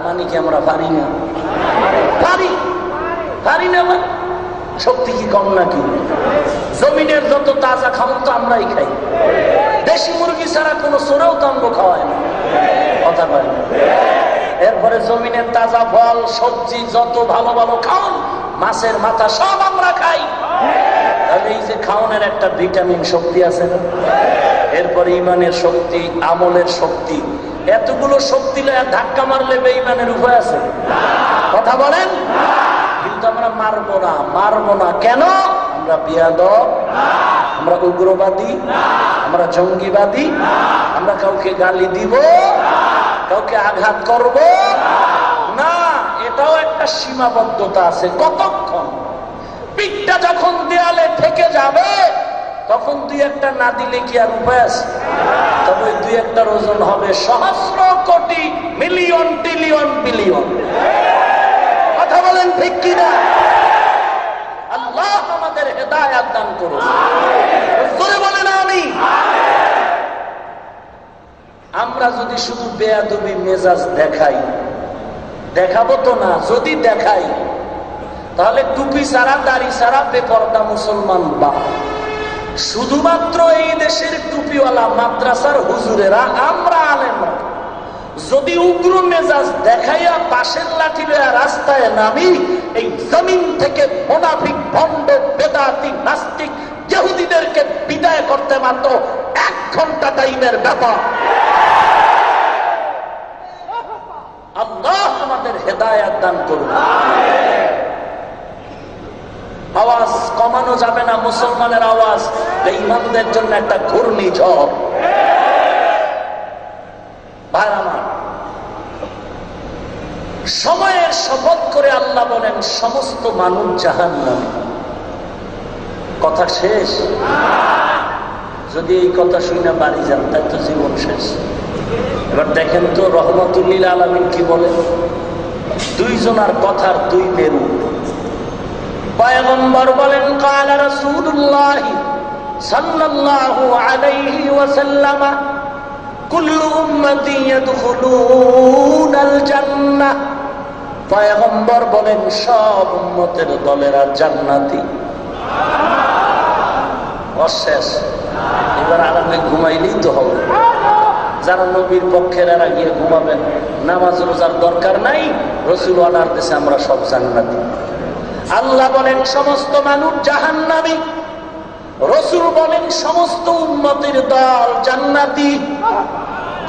মানে কি আমরা পারি না? পারি না মানে শক্তি কি কম নাকি? জমিনের যত তাজা খাবার তো আমরাই খাই, দেশি মুরগি ছাড়া কোনো চোরেও তো আমরা খাওয়াই না, কথা বলে না। এরপরে জমিনের তাজা ফল সবজি যত ভালো ভালো খাওয়ান, মাছের মাথা সব আমরা খাই। তাহলে এই যে খাওয়ানোর একটা ভিটামিন শক্তি আছে না, এরপরে ইমানের শক্তি, আমলের শক্তি, এতগুলো শক্তি ধাক্কা মারলে বেঈমানের উপায় আছে? কথা বলেন। কিন্তু আমরা মারবো না কেন? আমরা বিয়াদব, আমরা উগ্রবাদী, আমরা জঙ্গিবাদী, আমরা কাউকে গালি দিব, কাউকে আঘাত করব না। এটাও একটা সীমাবদ্ধতা আছে। কতক্ষণ? পিঠটা যখন দেয়ালে থেকে যাবে তখন দুই একটা না দিলে কি আর উপায় আছে? তবে দুই একটার ওজন হবে সহস্র কোটি মিলিয়ন ট্রিলিয়ন বিলিয়ন। কথা বলেন ঠিক কিনা? আল্লাহ আমাদের হেদায়েত দান করুন। জোরে বলেন আমিন। আমরা যদি শুধু বেয়াদবি মেজাজ দেখাই, দেখাবো তো না, যদি দেখাই তাহলে টুপি ছাড়া দাড়ি ছাড়া বেপরদা মুসলমান বা শুধুমাত্র এই দেশের টুপিওয়ালা মাদ্রাসার হুজুরেরা, আমরা আলেমরা যদি উগ্র মেজাজ দেখাইয়া পাশের লাঠি লইয়া রাস্তায় নামি, এই জমিন থেকে মুনাফিক ভণ্ড বেদাতি নাস্তিক ইহুদিদেরকে বিদায় করতে মাত্র 1 ঘন্টা টাইমের ব্যাপার। আল্লাহ আমাদের হেদায়েত দান করুন। আওয়াজ কমানো যাবে না, মুসলমানের আওয়াজ বেঈমানদের জন্য একটা ঘূর্ণিঝড়। ভাই আমার, সময়ের শপথ করে আল্লাহ বলেন সমস্ত মানুষ জাহান্নামী। কথা শেষ? যদি এই কথা শুনে বাড়ি যান তাই তো জীবন শেষ। এবার দেখেন তো রহমতুল্লিল আলামিন কি বলেন, দুইজনার কথার দুই মেরু। পয়গম্বর বলেন কালা রাসূলুল্লাহ সাল্লাল্লাহু আলাইহি ওয়াসাল্লাম কুল্লু উম্মতি ইয়াদখুলুনাল জান্নাহ। পয়গম্বর বলেন সব উম্মতের দলেরা জান্নাতি। অশেষ। এবার আরামে ঘুমাইলেই তো হবে। যারা নবীর পক্ষের এরা গিয়ে ঘুমাবেন, নামাজ রোজার দরকার নাই, রাসূল অর্ডার দিয়েছে আমরা সব জান্নাতি। আল্লাহ বলেন সমস্ত মানুষ জাহান্নামী, রাসূল বলেন সমস্ত উম্মতের দল জান্নাতি।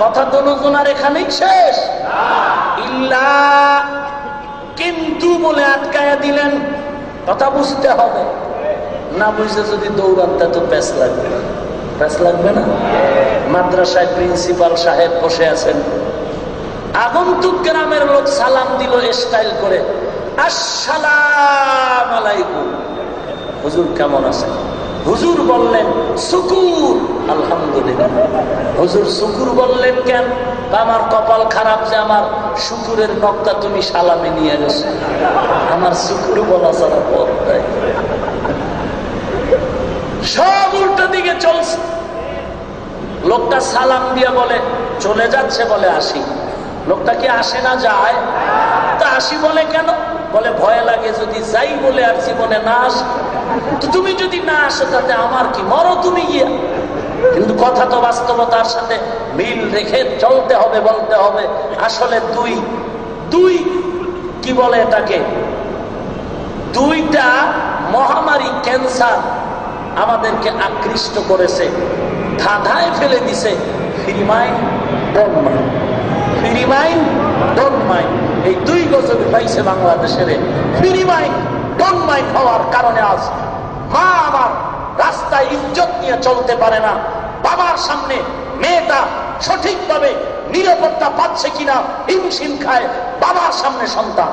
কথা দুজনার এখানেই শেষ। ইল্লা, কিন্তু বলে আটকায়া দিলেন। কথা বুঝতে হবে, না বুঝে যদি দৌড়ান তা তো প্যাঁচ লাগবে। প্যাঁচ লাগবে না? মাদ্রাসায় প্রিন্সিপাল সাহেব বসে আছেন, আগন্তুক গ্রামের লোক সালাম দিল স্টাইল করে, আসসালামু আলাইকুম, হুজুর কেমন আছেন? হুজুর বললেন শুকুর, আলহামদুলিল্লাহ। হুজুর শুকুর বললেন কেন? আমার কপাল খারাপ যে আমার শুকুরের নকটা তুমি সালামে নিয়ে গেছো, আমার শুকুর বলা ছাড়া পথ নাই। সব উল্টো দিকে চলছে। লোকটা সালাম দিয়ে বলে চলে যাচ্ছে, বলে আসি। লোকটা কি আসে না যায়? তা আসি বলে কেন? বলে ভয় লাগে যদি যাই বলে আর জীবনে না আসে। তো তুমি যদি না আসো তাতে আমার কি, মরো তুমি গিয়া। কিন্তু কথা তো বাস্তবতার সাথে মিল রেখে চলতে হবে, বলতে হবে। আসলে দুই কি বলে এটাকে, দুইটা মহামারী ক্যান্সার আমাদেরকে আকৃষ্ট করেছে, ধাঁধায় ফেলে দিছে। Free mind don't mind, free mind don't mind, এই দুই গজব পাইছে বাংলাদেশের। ফ্রি মাইন্ড ডোন্ট মাইন্ড হওয়ার কারণে আজ মা আমার রাস্তায় ইজ্জত নিয়ে চলতে পারে না। বাবার সামনে মেয়েটা সঠিকভাবে নিরাপত্তা পাচ্ছে কিনা হিমশিম খায় বাবার সামনে সন্তান।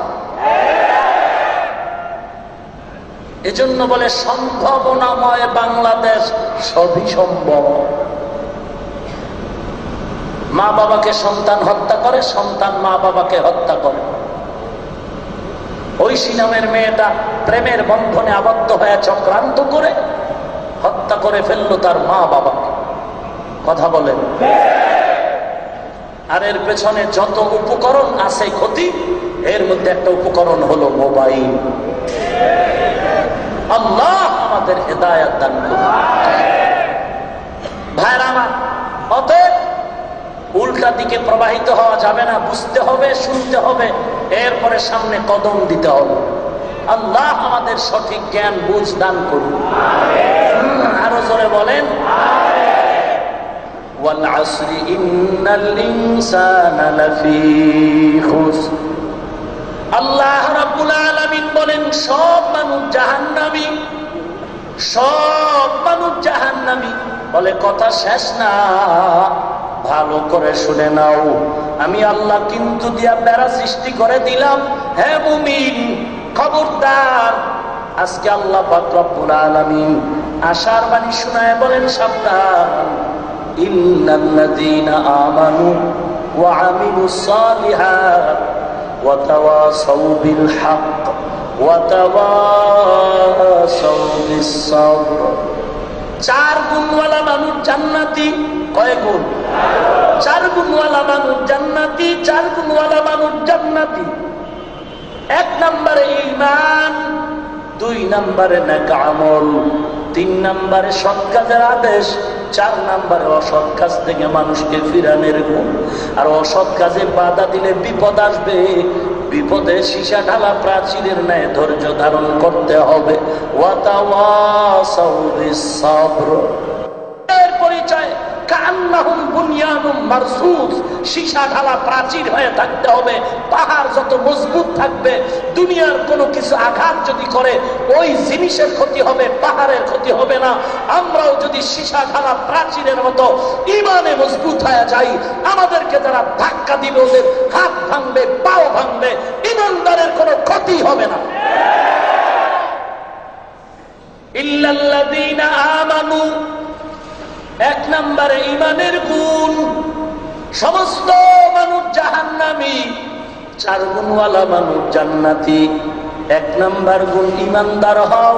এজন্য বলে সম্ভাবনাময় বাংলাদেশ, সবই সম্ভব। মা বাবাকে সন্তান হত্যা করে, সন্তান মা বাবাকে হত্যা করে। ঐশী নামের মেয়েটা প্রেমের বন্ধনে আবদ্ধ হয়ে চক্রান্ত করে হত্যা করে ফেললো তার মা বাবাকে। কথা বলেন। আর এর পেছনে যত উপকরণ আছে ক্ষতি, এর মধ্যে একটা উপকরণ হলো মোবাইল। আল্লাহ আমাদের হেদায়েত দান করুন। ভাইরা আমার, অতএব উল্টা দিকে প্রবাহিত হওয়া যাবে না, বুঝতে হবে, শুনতে হবে, এরপরে সামনে কদম দিতে হবে। আল্লাহ আমাদের সঠিক জ্ঞান বুঝ দান করুন। আরো জোরে বলেন, ওয়াল আসরি ইন্নাল ইনসানা লাফি খুসর। আল্লাহ রাব্বুল আলামিন বলেন সব মানুষ জাহান্নামী, সব মানুষ জাহান্নামী। বলে কথা শেষ না, ভালো করে শুনে নাও, আমি আল্লাহ কিন্তু দিয়া বেড়া সৃষ্টি করে দিলাম। হে মুমিন, খবরদার। আজকে আল্লাহ পাক রব্বুল আলামিন আশার বাণী শোনায় বলেন সাবধান, ইন্নাল্লাযীনা আমানু ওয়া আমিলুস সালিহাত ওয়া তাওয়াসাউ বিল হক ওয়া তাওয়াসাউ বিস সাবর। 4 গুণওয়ালা মানুষ জান্নাতি। কয় গুণ? 4 গুণওয়ালা মানুষ জান্নাতি। 4 গুণওয়ালা মানুষ জান্নাতি। 1 নম্বরে ঈমান, 2 নম্বরে নেক আমল, 3 নম্বরে সৎ কাজের আদেশ, 4 নম্বরে অসৎ কাজ থেকে মানুষকে ফিরানোর গুণ। আর অসৎ কাজে বাধা দিলে বিপদ আসবে, বিপদে সীসা ঢালা প্রাচীরের ন্যায় ধৈর্য ধারণ করতে হবে। ওয়া তাওয়াসাউ বিস সাবর। এর পরিচয় কান্নাহুম বুনিয়ানুম মারসুস, সীসা ঢালা প্রাচীর হয়ে থাকতে হবে। পাহাড় যত মজবুত থাকবে, দুনিয়ার কোনো কিছু আঘাত যদি করে ওই জিনিসের ক্ষতি হবে, পাহাড়ের ক্ষতি হবে না। আমরাও যদি সীসা ঢালা প্রাচীরের মতো ইমানে মজবুত হয়ে যাই, আমাদেরকে যারা ধাক্কা দিবে ওদের হাত ভাঙবে, পাও ভাঙবে, ইমানদারের কোনো ক্ষতি হবে না। ইল্লাল্লাযীনা আমানু, 1 নম্বরে ঈমানের গুণ। সমস্ত মানুষ জাহান্নামী, 4 গুণওয়ালা মানুষ জান্নাতি। 1 নম্বর গুণ ঈমানদার হও,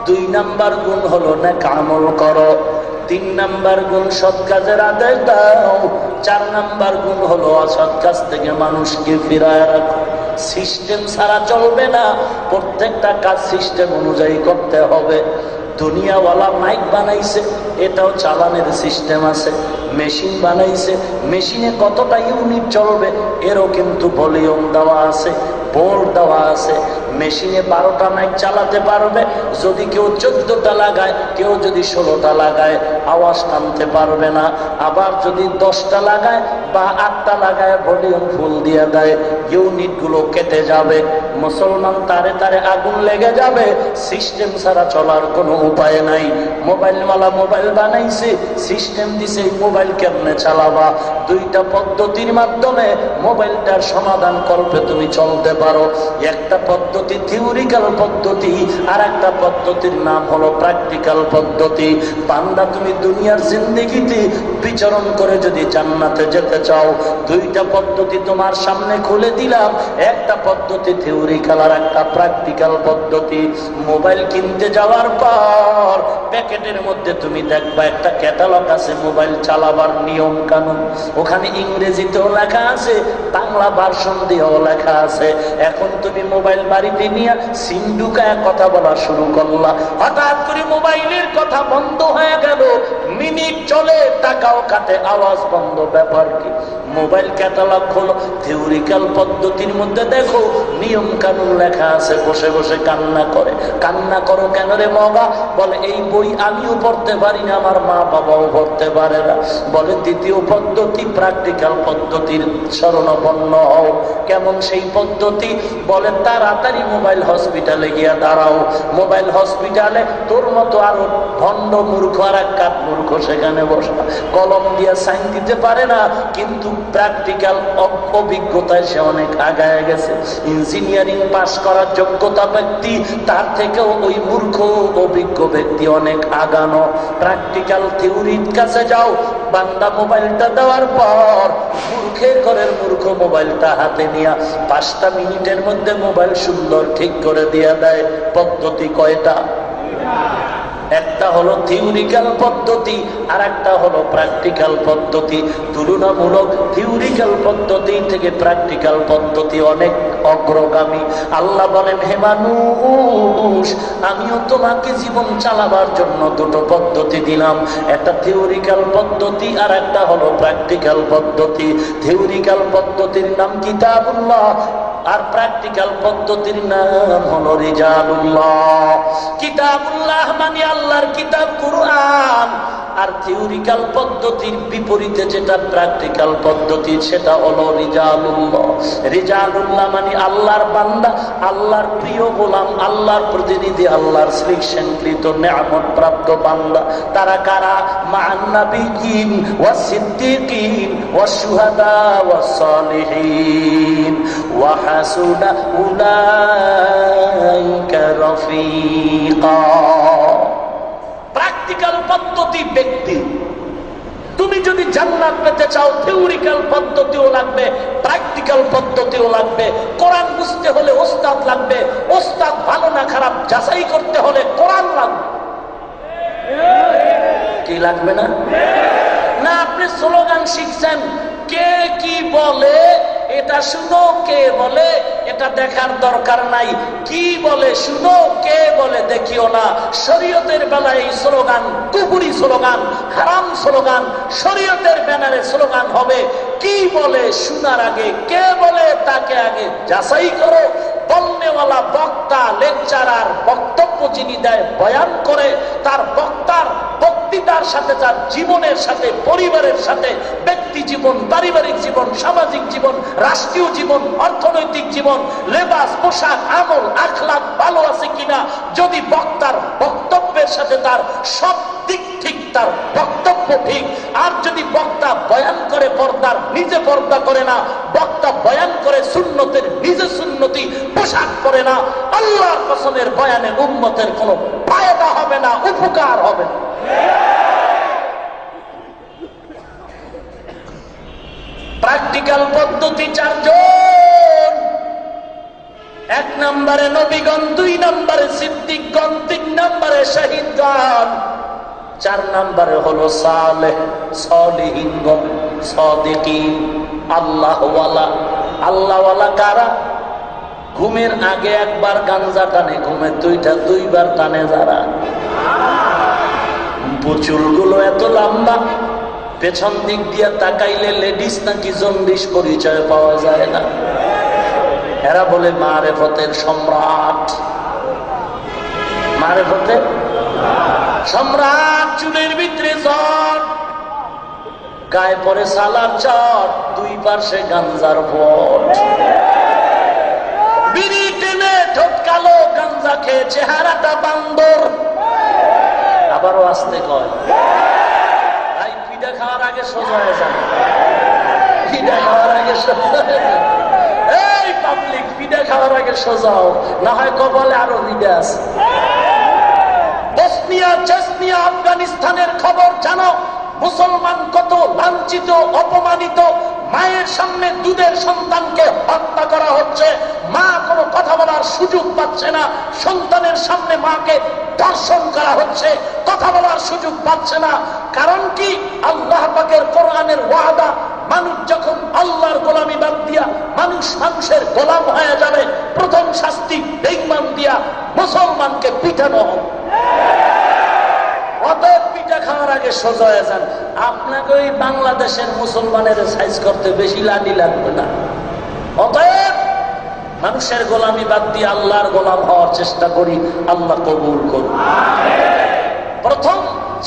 2 নম্বর গুণ হলো নেক আমল করো, 3 নম্বর গুণ সৎ কাজের আদেশ দাও, 4 নম্বর গুণ হলো অসৎ কাজ থেকে মানুষকে ফিরায় রাখো। সিস্টেম ছাড়া চলবে না, প্রত্যেকটা কাজ সিস্টেম অনুযায়ী করতে হবে। দুনিয়াওয়ালা মাইক বানাইছে, এটাও চালানের সিস্টেম আছে। মেশিন বানাইছে, মেশিনে কতটা ইউনিট চলবে এরও কিন্তু ভলিউম দেওয়া আছে, বোর্ড দেওয়া আছে। মেশিনে 12টা মাইক চালাতে পারবে, যদি কেউ 14টা লাগায়, কেউ যদি 16টা লাগায় আওয়াজ টানতে পারবে না। আবার যদি 10টা লাগায় বা 8টা লাগায় ভলিউম ফুল দিয়ে দেয়, ইউনিট গুলো কেটে যাবে। মুসলমান তারে তারে আগুন লেগে যাবে। সিস্টেম ছাড়া চলার কোনো উপায় নাই। মোবাইল মালা মোবাইল বানাইছে, সিস্টেম দিছে মোবাইল কেমনে চালাবা। 2টা পদ্ধতির মাধ্যমে মোবাইলটার সমাধান করবে তুমি চলতে পারো। একটা পদ্ধতি থিওরিক্যাল পদ্ধতি, আর একটা পদ্ধতির নাম হলো প্র্যাকটিক্যাল পদ্ধতি। বান্দা তুমি দুনিয়ার জিন্দেগিতে বিচরণ করে যদি জান্নাতে যেতে চাও, 2টা পদ্ধতি তোমার সামনে খুলে দিলাম। একটা পদ্ধতি থিওরিক্যাল আর একটা প্র্যাকটিক্যাল পদ্ধতি। মোবাইল কিনতে যাওয়ার পর প্যাকেটের মধ্যে তুমি দেখবা একটা ক্যাটালগ আছে মোবাইল চালাবার নিয়ম কানুন। ওখানে ইংরেজিতেও লেখা আছে, বাংলা ভার্সন দিয়েও লেখা আছে। এখন তুমি মোবাইল বাড়িতে নিয়ে সিম ঢুকায় কথা বলা শুরু করলা, হঠাৎ করে মোবাইলের কথা বন্ধ হয়ে গেল। মিনিট চলে, টাকাও কাটে, আওয়াজ বন্ধ। ব্যাপার কি? মোবাইল ক্যাটালগ হলো থিওরিক্যাল পদ্ধতির মধ্যে দেখো নিয়ম কানুন লেখা আছে। বসে বসে কান্না করে। কান্না করো কেন রে মগা? বলে এই বই আমিও পড়তে পারি না, আমার মা বাবাও পড়তে পারে না। বলে দ্বিতীয় পদ্ধতি প্র্যাকটিক্যাল পদ্ধতির শরণাপন্ন হও। কেমন সেই পদ্ধতি? বলে তাড়াতাড়ি মোবাইল হসপিটালে গিয়া দাঁড়াও। মোবাইল হসপিটালে তোর মতো আরো ভণ্ড মূর্খ আর এক কাঠ মূর্খ সেখানে বসা, কলম দিয়া সাইন দিতে পারে না, কিন্তু প্র্যাকটিক্যাল অভিজ্ঞতায় সে অনেক আগায় গেছে। ইঞ্জিনিয়ারিং পাস করার যোগ্যতা ব্যক্তি, তার থেকেও ওই মূর্খ অভিজ্ঞ ব্যক্তি অনেক আগানো। প্র্যাকটিক্যাল থিওরির কাছে যাও। বান্দা মোবাইলটা দেওয়ার পর মূর্খের ঘরের মূর্খ মোবাইলটা হাতে নিয়ে 5টা মিনিটের মধ্যে মোবাইল সুন্দর ঠিক করে দিয়ে দেয়। পদ্ধতি কয়টা? একটা হলো থিওরিক্যাল পদ্ধতি আর একটা হলো প্র্যাকটিক্যাল পদ্ধতি। তুলনামূলক থিওরিক্যাল পদ্ধতি থেকে প্র্যাকটিক্যাল পদ্ধতি অনেক অগ্রগামী। আল্লাহ বলেন, হে মানুষ, আমিও তোমাকে জীবন চালাবার জন্য দুটো পদ্ধতি দিলাম, একটা থিওরিক্যাল পদ্ধতি আর একটা হলো প্র্যাকটিক্যাল পদ্ধতি। থিওরিক্যাল পদ্ধতির নাম কিতাবুল্লাহ আর প্র্যাকটিক্যাল পদ্ধতির নাম হলো রিজালুল্লাহ। কিতাবুল্লাহ মানে আল্লাহর কিতাব কুরআন, আর থিওরিক্যাল পদ্ধতির বিপরীতে যেটা প্র্যাকটিক্যাল পদ্ধতি সেটা হলো রিজালুল্লাহ। রিজালুল্লাহ মানে আল্লাহর বান্দা, আল্লাহর প্রিয় গোলাম, আল্লাহর প্রতিনিধি, আল্লাহর সৃষ্টিকৃত নিয়ামত প্রাপ্ত বান্দা। তারা কারা? মা'আন নাবিয়্যিন ওয়াস সিদ্দীকিন ওয়াস শুহাদা ওয়াস সালিহিন ওয়া হাসুনা উলাইকা রাফীকা। প্র্যাকটিক্যাল পদ্ধতি ব্যক্তি। তুমি যদি জান্নাত পেতে চাও থিওরিক্যাল পদ্ধতিও লাগবে, প্র্যাকটিক্যাল পদ্ধতিও লাগবে। কোরআন বুঝতে হলে ওস্তাদ লাগবে, ওস্তাদ ভালো না খারাপ যাচাই করতে হলে কোরআন লাগবে। কি লাগবে না? না আপনি স্লোগান শিখছেন, কে কি বলে এটা শুনো, কে বলে এটা দেখার দরকার নাই। কি বলে শুনো, কে বলে দেখিও না। শরীয়তের বেলায় এই স্লোগান কুফরি স্লোগান, হারাম স্লোগান। শরীয়তের ব্যানারে স্লোগান হবে কি বলে শোনার আগে কে বলে তাকে আগে যাচাই করো। বলনেওয়ালা বক্তা, লেকচারার বক্তব্য যিনি দেয়, বয়ান করে, তার বক্তার বক্তৃতার সাথে তার জীবনের সাথে, পরিবারের সাথে, ব্যক্তি জীবন, পারিবারিক জীবন, সামাজিক জীবন, রাষ্ট্রীয় জীবন, অর্থনৈতিক জীবন, লেবাস, পোশাক, আমল, আখলাক ভালো আছে কিনা। যদি বক্তার বক্তব্যের সাথে তার সব দিক ঠিক, তার বক্তব্য ঠিক। আর যদি বক্তা বয়ান করে পর্দার, নিজে পর্দা করে না, বক্তা বয়ান করে সুন্নতের, নিজে সুন্নতি পোশাক করে না, আল্লাহর কসমের বয়ানে উম্মতের কোনো ফায়দা হবে না, উপকার হবে না। প্র্যাকটিক্যাল পদ্ধতি চারজন। এক নম্বরে নবীগণ, দুই নম্বরে সিদ্দিকগণ, তিন নম্বরে শহীদগণ, চার নম্বরে হলো সালেহ সালিহিনগণ, সাদিকিন, আল্লাহওয়ালা। আল্লাহওয়ালা কারা? ঘুমের আগে একবার গাঞ্জা টানে, ঘুমের দুইবার টানে যারা। চুলগুলো এত লম্বা, পেছন দিক দিয়ে তাকাইলে লেডিস নাকি জন্ডিস পরিচয় পাওয়া যায় না। এরা বলে মারেফতের সম্রাট, মারেফতের সম্রাট। চুলের ভিতরে জট, গায়ে পরে সালার চট, দুই পাশে গাঞ্জার ভট। বিড়ি টেনে ঠোঁট কালো, গাঞ্জা খেয়ে চেহারাটা বান্দর। আবারও আসতে কয়, ভাই পিঠা খাওয়ার আগে সোজা হয়ে যান, পিঠা খাওয়ার আগে সোজা হয়ে যান। এই পাবলিক, পিঠা খাওয়ার আগে সোজা হোক, না হয় কপালে আরো দিদে আছে। বসনিয়া, চেচনিয়া, আফগানিস্তানের খবর জানো। মুসলমান কত লাঞ্ছিত, অপমানিত। মায়ের সামনে দুধের সন্তানকে হত্যা করা হচ্ছে, মা কোনো কথা বলার সুযোগ পাচ্ছে না। সন্তানের সামনে মাকে ধর্ষণ করা হচ্ছে, কথা বলার সুযোগ পাচ্ছে না। কারণ কি? আল্লাহ পাকের কোরআনের ওয়াদা, মানুষ যখন আল্লাহর গোলামি বাদ দিয়া মানুষ মানুষের গোলাম হয়ে যাবে, প্রথম শাস্তি বেঈমান দিয়া মুসলমানকে পিটানো হবে। অতএব পিঠা খাওয়ার আগে সোজা হয়ে যান। আপনাকে ওই বাংলাদেশের মুসলমানের সাইজ করতে বেশি লাঠি লাগবে না। অতএব মানুষের গোলামি বাদ দিয়ে আল্লাহর গোলাম হওয়ার চেষ্টা করি, আল্লাহ কবুল করুন। প্রথম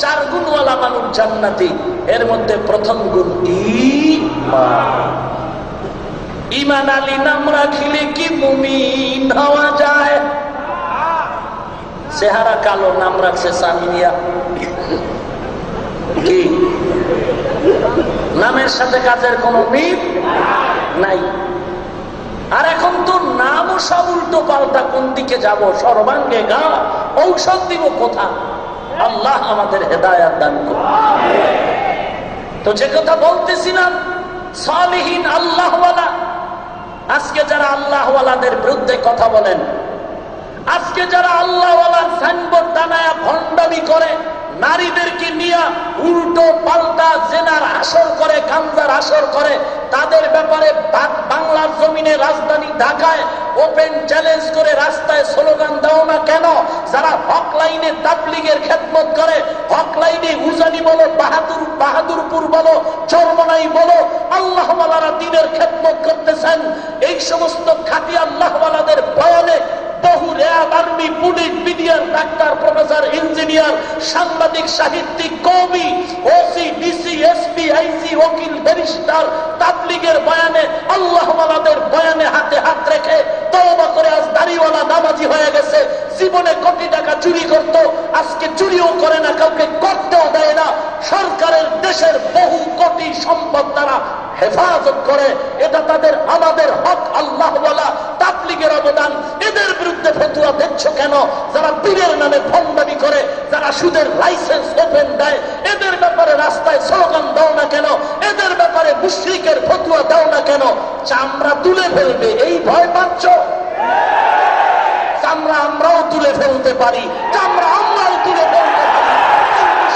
চার গুণওয়ালা মানুষ জান্নাতি। এর মধ্যে প্রথম গুণ ঈমান। ঈমান আলী নাম রাখিলে কি মুমিন হওয়া যায়? চেহারা কালো, নাম রাখছে সামিয়া। কি নামের সাথে কাজের কোন মিল নাই। আর এখন তো নামও সব উল্টো পাল্টা, কোন দিকে যাব, সর্বাঙ্গে গা, ঔষধ দিব কোথা। আল্লাহ আমাদের হেদায়াত দান করুন। তো যে কথা বলতেছিলাম, সালিহিন, আল্লাহওয়ালা। আজকে যারা আল্লাহওয়ালাদের বিরুদ্ধে কথা বলেন, আজকে যারা আল্লাহওয়ালার সাইনবোর্ড টানায়া ভণ্ডামি করে, নারীদেরকে নিয়ে উল্টো পাল্টা জেনার আসর করে, গাঞ্জার আসর করে, তাদের ব্যাপারে বাংলার জমিনে রাজধানী ঢাকায় ওপেন চ্যালেঞ্জ করে রাস্তায় স্লোগান দাও না কেন? যারা হক লাইনে তাবলীগের খেদমত করে, হক লাইনে উজানি বলো, বাহাদুরপুর বলো, চরমনাই বলো, আল্লাহওয়ালারা দ্বীনের খেদমত করতেছেন, এই সমস্ত খাঁটি আল্লাহওয়ালাদের বয়ানে বহু RAB, army, police, BDR, doctor, professor, engineer, সাংবাদিক, সাহিত্যিক, কবি, ওসি, ডিসি, এসপি, আইজি, ওকিল, ব্যারিস্টার তাবলীগের বয়ানে, আল্লাহওয়ালাদের বয়ানে হাতে হাত রেখে তওবা করে আজ দাড়িওয়ালা নামাজি হয়ে গেছে। জীবনে কোটি টাকা চুরি করত, আজকে চুরিও করে না, কাউকে করতেও দেয় না। সরকারের দেশের বহু কোটি সম্পদ দ্বারা হেফাজত করে। এটা তাদের আমাদের হক। আল্লাহওয়ালা তাবলীগের অবদান। এদের বিরুদ্ধে ফতোয়া দিচ্ছ কেন? যারা পীরের নামে ভণ্ডামি করে, যারা সুদের লাইসেন্স ওপেন দেয়, এদের ব্যাপারে রাস্তায় স্লোগান দাও না কেন? এদের ব্যাপারে মুশরিকের ফতোয়া দাও না কেন? চামড়া তুলে ফেলবে এই ভয় পাচ্ছ? চামড়া আমরাও তুলে ফেলতে পারি, চামড়া আমরাও তুলে ফেলতে পারি।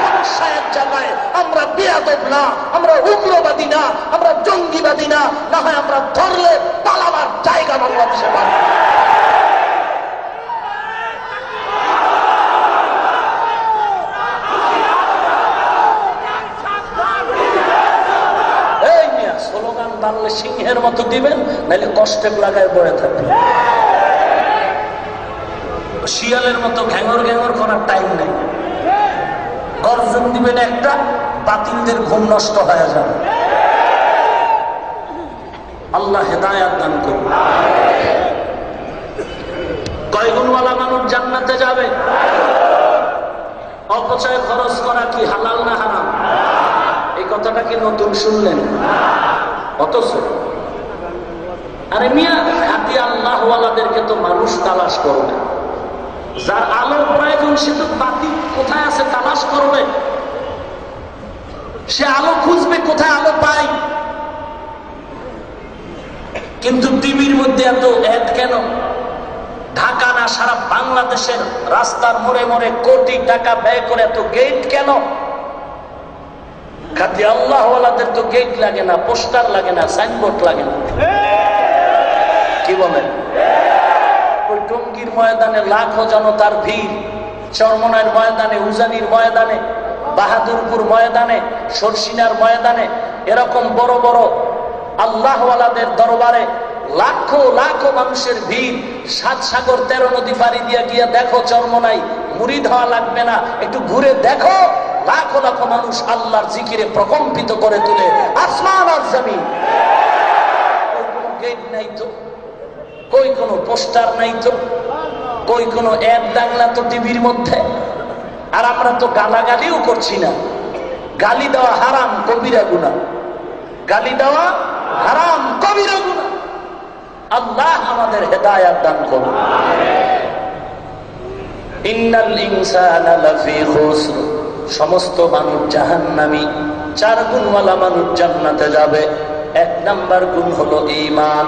সমস্যা এক জায়গায়, আমরা বেয়াদব না, আমরা উগ্রবাদী না, আমরা জঙ্গিবাদী না, না হয় আমরা ধরলে পালাবার জায়গা বাংলাদেশে পাবো। এই মিয়া স্লোগান বাংলা সিংহের মতো দিবেন, নাহলে কষ্টে লাগায় পড়ে থাকবে। শিয়ালের মতো ঘ্যাঙর ঘ্যাঙর করার টাইম নেই। গর্জন দিবেন একটা, বাতিলদের ঘুম নষ্ট হয়ে যাবে। আল্লাহ হেদায়াত দান করুন। কয়গুণওয়ালা মানুষ জান্নাতে যাবে? অপচয় খরচ করা কি হালাল না হারাম? এই কথাটা কি নতুন শুনলেন? অথচ আরে মিয়া, খাঁটি আল্লাহওয়ালাদেরকে তো মানুষ তালাশ করবে। যার আলোর প্রয়োজন সে তো বাতি কোথায় আছে তালাশ করবে, সে আলো খুঁজবে কোথায় আলো পায়। কিন্তু টিভির মধ্যে এত অ্যাড কেন? ঢাকা না সারা বাংলাদেশের রাস্তার মোড়ে মোড়ে কোটি টাকা ব্যয় করে এত গেট কেন? খাঁটি আল্লাহওয়ালাদের তো গেট লাগে না, পোস্টার লাগে না, সাইনবোর্ড লাগে না। কি বলেন? ওই টঙ্গীর ময়দানে লাখো জনতার ভিড়, চরমনাইয়ের ময়দানে, উজানির ময়দানে, বাহাদুরপুর ময়দানে, সরসিনার ময়দানে, এরকম বড় বড় আল্লাহওয়ালাদের দরবারে লাখো লাখো মানুষের ভিড়। 7 সাগর 13 নদী পাড়ি দিয়ে গিয়ে দেখো চরমনাই, মুরিদ হওয়া লাগবে না, একটু ঘুরে দেখো, লাখো লাখো মানুষ আল্লাহর জিকিরে প্রকম্পিত করে তুলে আসমান আর জমিন। কোনো গেট নাই তো, কই কোনো পোস্টার নাই তো, কই কোনো অ্যাড ডাকলা তো টিভির মধ্যে। আর আমরা তো গালাগালিও করছি না। গালি দেওয়া হারাম, কবিরা গুনাহ। গালি দেওয়া হারাম, কবিরা গুনাহ। আল্লাহ আমাদের হেদায়াত দান করুন। ইন্নাল ইনসানা লাফি খুসর, সমস্ত মানুষ জাহান্নামী। 4 গুণওয়ালা মানুষ জান্নাতে যাবে। 1 নাম্বার গুণ হলো ঈমান,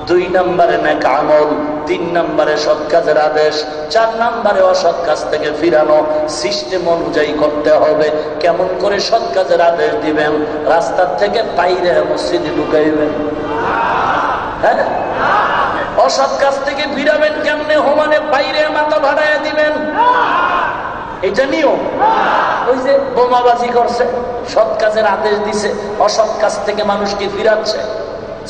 2 নম্বরে নেক আমল, 3 নম্বরে সৎ কাজের আদেশ, 4 নম্বরে অসৎ কাজ থেকে ফিরানো। সিস্টেম অনুযায়ী করতে হবে। কেমন করে সৎ কাজের আদেশ দিবেন? রাস্তার থেকে বাইরে মসজিদে ঢুকাইবেন। হ্যাঁ, অসৎ কাজ থেকে ফিরাবেন কেমনে? হোমানে বাইরে মাথা ভাড়াইয়া দিবেন। এটা নিয়ম। ওই যে বোমাবাজি করছে, সৎ কাজের আদেশ দিছে, অসৎ কাজ থেকে মানুষকে ফিরাচ্ছে।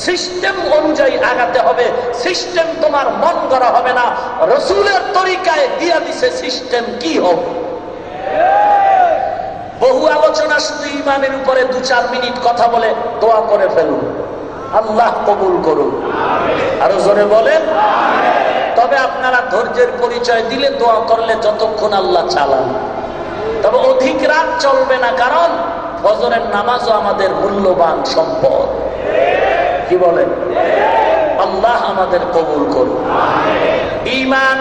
সিস্টেম অনুযায়ী আগাতে হবে। সিস্টেম তোমার মন করা হবে না, রসুলের তরিকায় দিয়া দিছে সিস্টেম কি হবে। বহু আলোচনা শুধু ইমানের উপরে 2-4 মিনিট কথা বলে দোয়া করে ফেলুন। আল্লাহ কবুল করুন। আরো জোরে বলেন। তবে আপনারা ধৈর্যের পরিচয় দিলে, দোয়া করলে যতক্ষণ আল্লাহ চালান। তবে অধিক রাত চলবে না, কারণ ফজরের নামাজও আমাদের মূল্যবান সম্পদ। কি বলেন? আল্লাহ আমাদের কবুল করুন। ঈমান,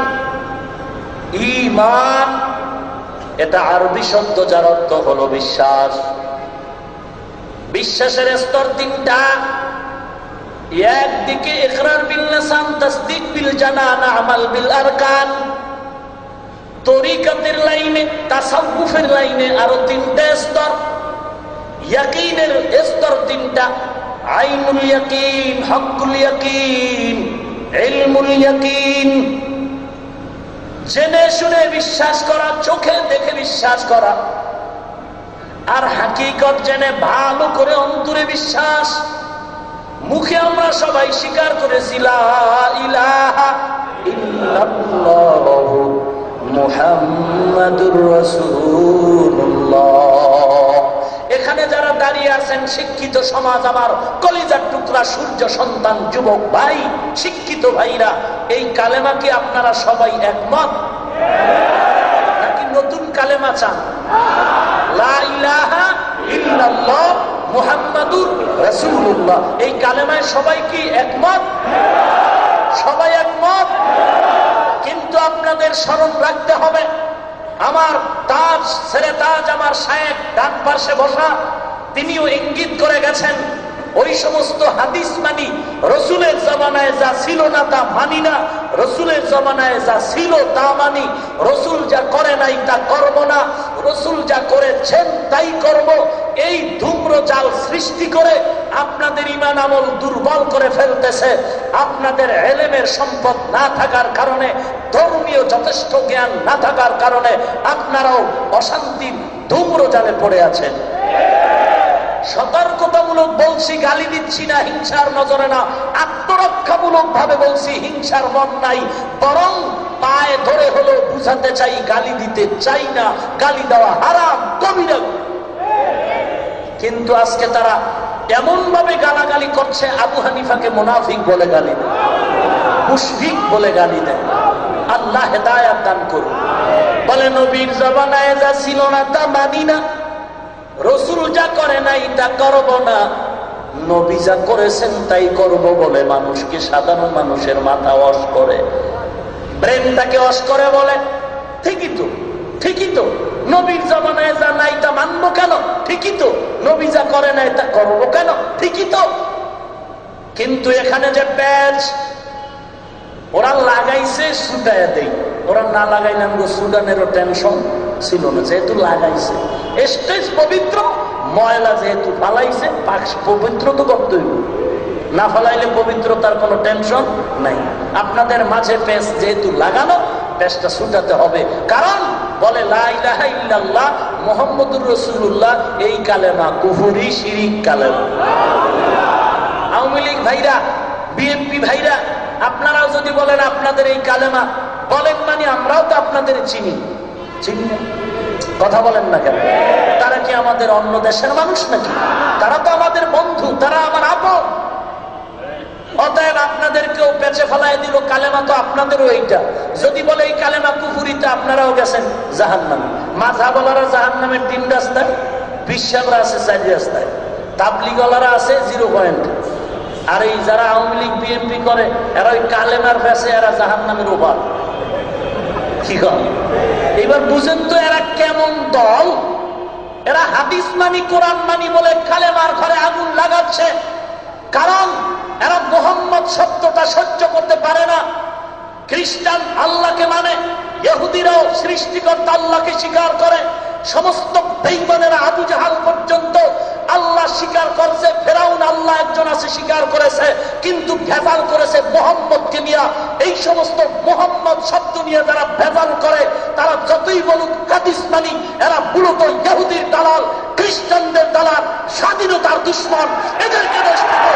ঈমান এটা আরবি শব্দ, যার অর্থ হলো বিশ্বাস। বিশ্বাসের স্তর 3টা। একদিকে ইকরার বিল লিসান, তাসদীক বিল জানান, আমাল বিল আরকান। তরিকাতের লাইনে, তাসাউফের লাইনে আরো তিনটা স্তর, ইয়াকিনের স্তর তিনটা: আইনুল ইয়াকিন, হকুল ইয়াকিন, ইলমুল ইয়াকিন। জেনে শুনে বিশ্বাস করা, চোখে দেখে বিশ্বাস করা, আর হাকিকত জেনে ভালো করে অন্তরে বিশ্বাস। মুখে আমরা সবাই স্বীকার করেছি লা ইলাহা ইল্লাল্লাহু মুহাম্মাদুর রাসূলুল্লাহ। এখানে যারা দাঁড়িয়ে আছেন শিক্ষিত সমাজ, আমার কলিজার টুকরা সূর্য সন্তান যুবক ভাই, শিক্ষিত ভাইরা, এই কালেমা কি আপনারা সবাই একমত, নাকি নতুন কালেমা চান? লা ইলাহা ইল্লাল্লাহ মুহাম্মাদুর রাসূলুল্লাহ, এই কালেমায় সবাই কি একমত? সবাই একমত। কিন্তু আপনাদের স্মরণ রাখতে হবে, আমার তাজ ছেড়ে তাজ, আমার শায়েখ ডান পাশে বসা, তিনিও ইঙ্গিত করে গেছেন ওই সমস্ত হাদিস মানি, রসুলের জমানায় যা ছিল না তা মানি না, রসুলের জমানায় যা ছিল তা মানি, রসুল যা করে নাই তা করব না, রসুল যা করেছেন তাই করব। এই ধূম্র জাল সৃষ্টি করে আপনাদের ঈমান আমল দুর্বল করে ফেলতেছে। আপনাদের ইলমের সম্পদ না থাকার কারণে, ধর্মীয় যথেষ্ট জ্ঞান না থাকার কারণে আপনারাও অশান্তির ধূম্র জালে পড়ে আছেন। সতর্কতামূলক বলছি, গালি দিচ্ছি না হিংসার নজরে না, আত্মরক্ষামূলক ভাবে বলছি, হিংসার মন নাই, বরং পায়ে ধরে হলো বুঝাতে চাই, গালি দিতে চাই না, গালি দেওয়া হারাম, কবিরা। কিন্তু আজকে তারা এমন ভাবে গালাগালি করছে, আবু হানিফাকে মুনাফিক বলে গালি দেয়, মুশরিক বলে গালি দেয়। আল্লাহ হেদায়েত দান করুন। বলে নবীর জমানায় যা ছিল না তা মানি না, রসুল যা করে নাই তা করব না, নবী যা করেছেন তাই করব বলে মানুষকে, সাধারণ মানুষের মাথা ওয়াশ করে, ব্রেনটাকে ওয়াশ করে বলে ঠিকই তো, ঠিকই তো, নবীর জমানায় যা নাই তা মানবো কেন, ঠিকই তো, নবী যা করে নাই তা করবো কেন, ঠিকই তো। কিন্তু এখানে যে প্যাচ ওরা লাগাইছে, সুটায় দেই, ওরা না লাগাইলাম গো, সুডানেরও টেনশন ছিল না, যেহেতু লাগাইছে। স্টেজ পবিত্র, ময়লা যেহেতু ফালাইছে, পবিত্র তো করতেই, না ফালাইলে পবিত্রতার কোনো টেনশন নাই। আপনাদের মাঝে পেঁচ যেহেতু লাগানো, পেঁচটা ছুটাতে হবে, কারণ বলে লা ইলাহা ইল্লাল্লাহ মুহাম্মাদুর রাসূলুল্লাহ, এই কালেমা কুফরি, শিরিক কালেমা। আওয়ামী লীগ ভাইরা, বিএনপি ভাইরা, আপনারাও যদি বলেন আপনাদের এই কালেমা বলেন, মানে আমরাও তো আপনাদের চিনি, চিনি না, কথা বলেন না কেন? তারা কি আমাদের অন্য দেশের মানুষ নাকি? তারা তো আমাদের বন্ধু, তারা আমার আপন। অতএব আপনাদেরকেও পেঁচে ফেলায় দিল, কালেমা তো আপনাদেরও এইটা। যদি বলে এই কালেমা কুফুরিতে, আপনারাও গেছেন জাহান্নামে। মাযহাবওয়ালারা জাহান্নামের 3 রাস্তায়, বিশ্বাসরা আছে 4 রাস্তায়, তাবলীগওয়ালারা আছে 0 পয়েন্ট, আর এই যারা আওয়ামী লীগ বিএনপি করে এরা ওই কালেমার ফেসে, এরা জাহান্নামের ওপার। কি কর এবার বুঝেন তো এরা কেমন দল? এরা হাদিস মানি, কোরআন মানি বলে কালেমার ঘরে আগুন লাগাচ্ছে, কারণ এরা মুহাম্মদ শব্দটা সহ্য করতে পারে না। খ্রিস্টান আল্লাহকে মানে, ইহুদিরাও সৃষ্টিকর্তা আল্লাহকে স্বীকার করে, সমস্ত বেঈমানেরা আবু জাহাল পর্যন্ত আল্লাহ স্বীকার করছে, ফেরাউন আল্লাহ একজন আছে স্বীকার করেছে, কিন্তু ভেজাল করেছে মুহাম্মদকে নিয়ে। এই সমস্ত মুহাম্মদ শব্দ নিয়ে যারা ভেজাল করে, তারা যতই বলুক হাদিস মানি, এরা মূলত ইহুদির দালাল, খ্রিস্টানদের দালাল, স্বাধীনতার দুশমন। এদেরকে দেশ থেকে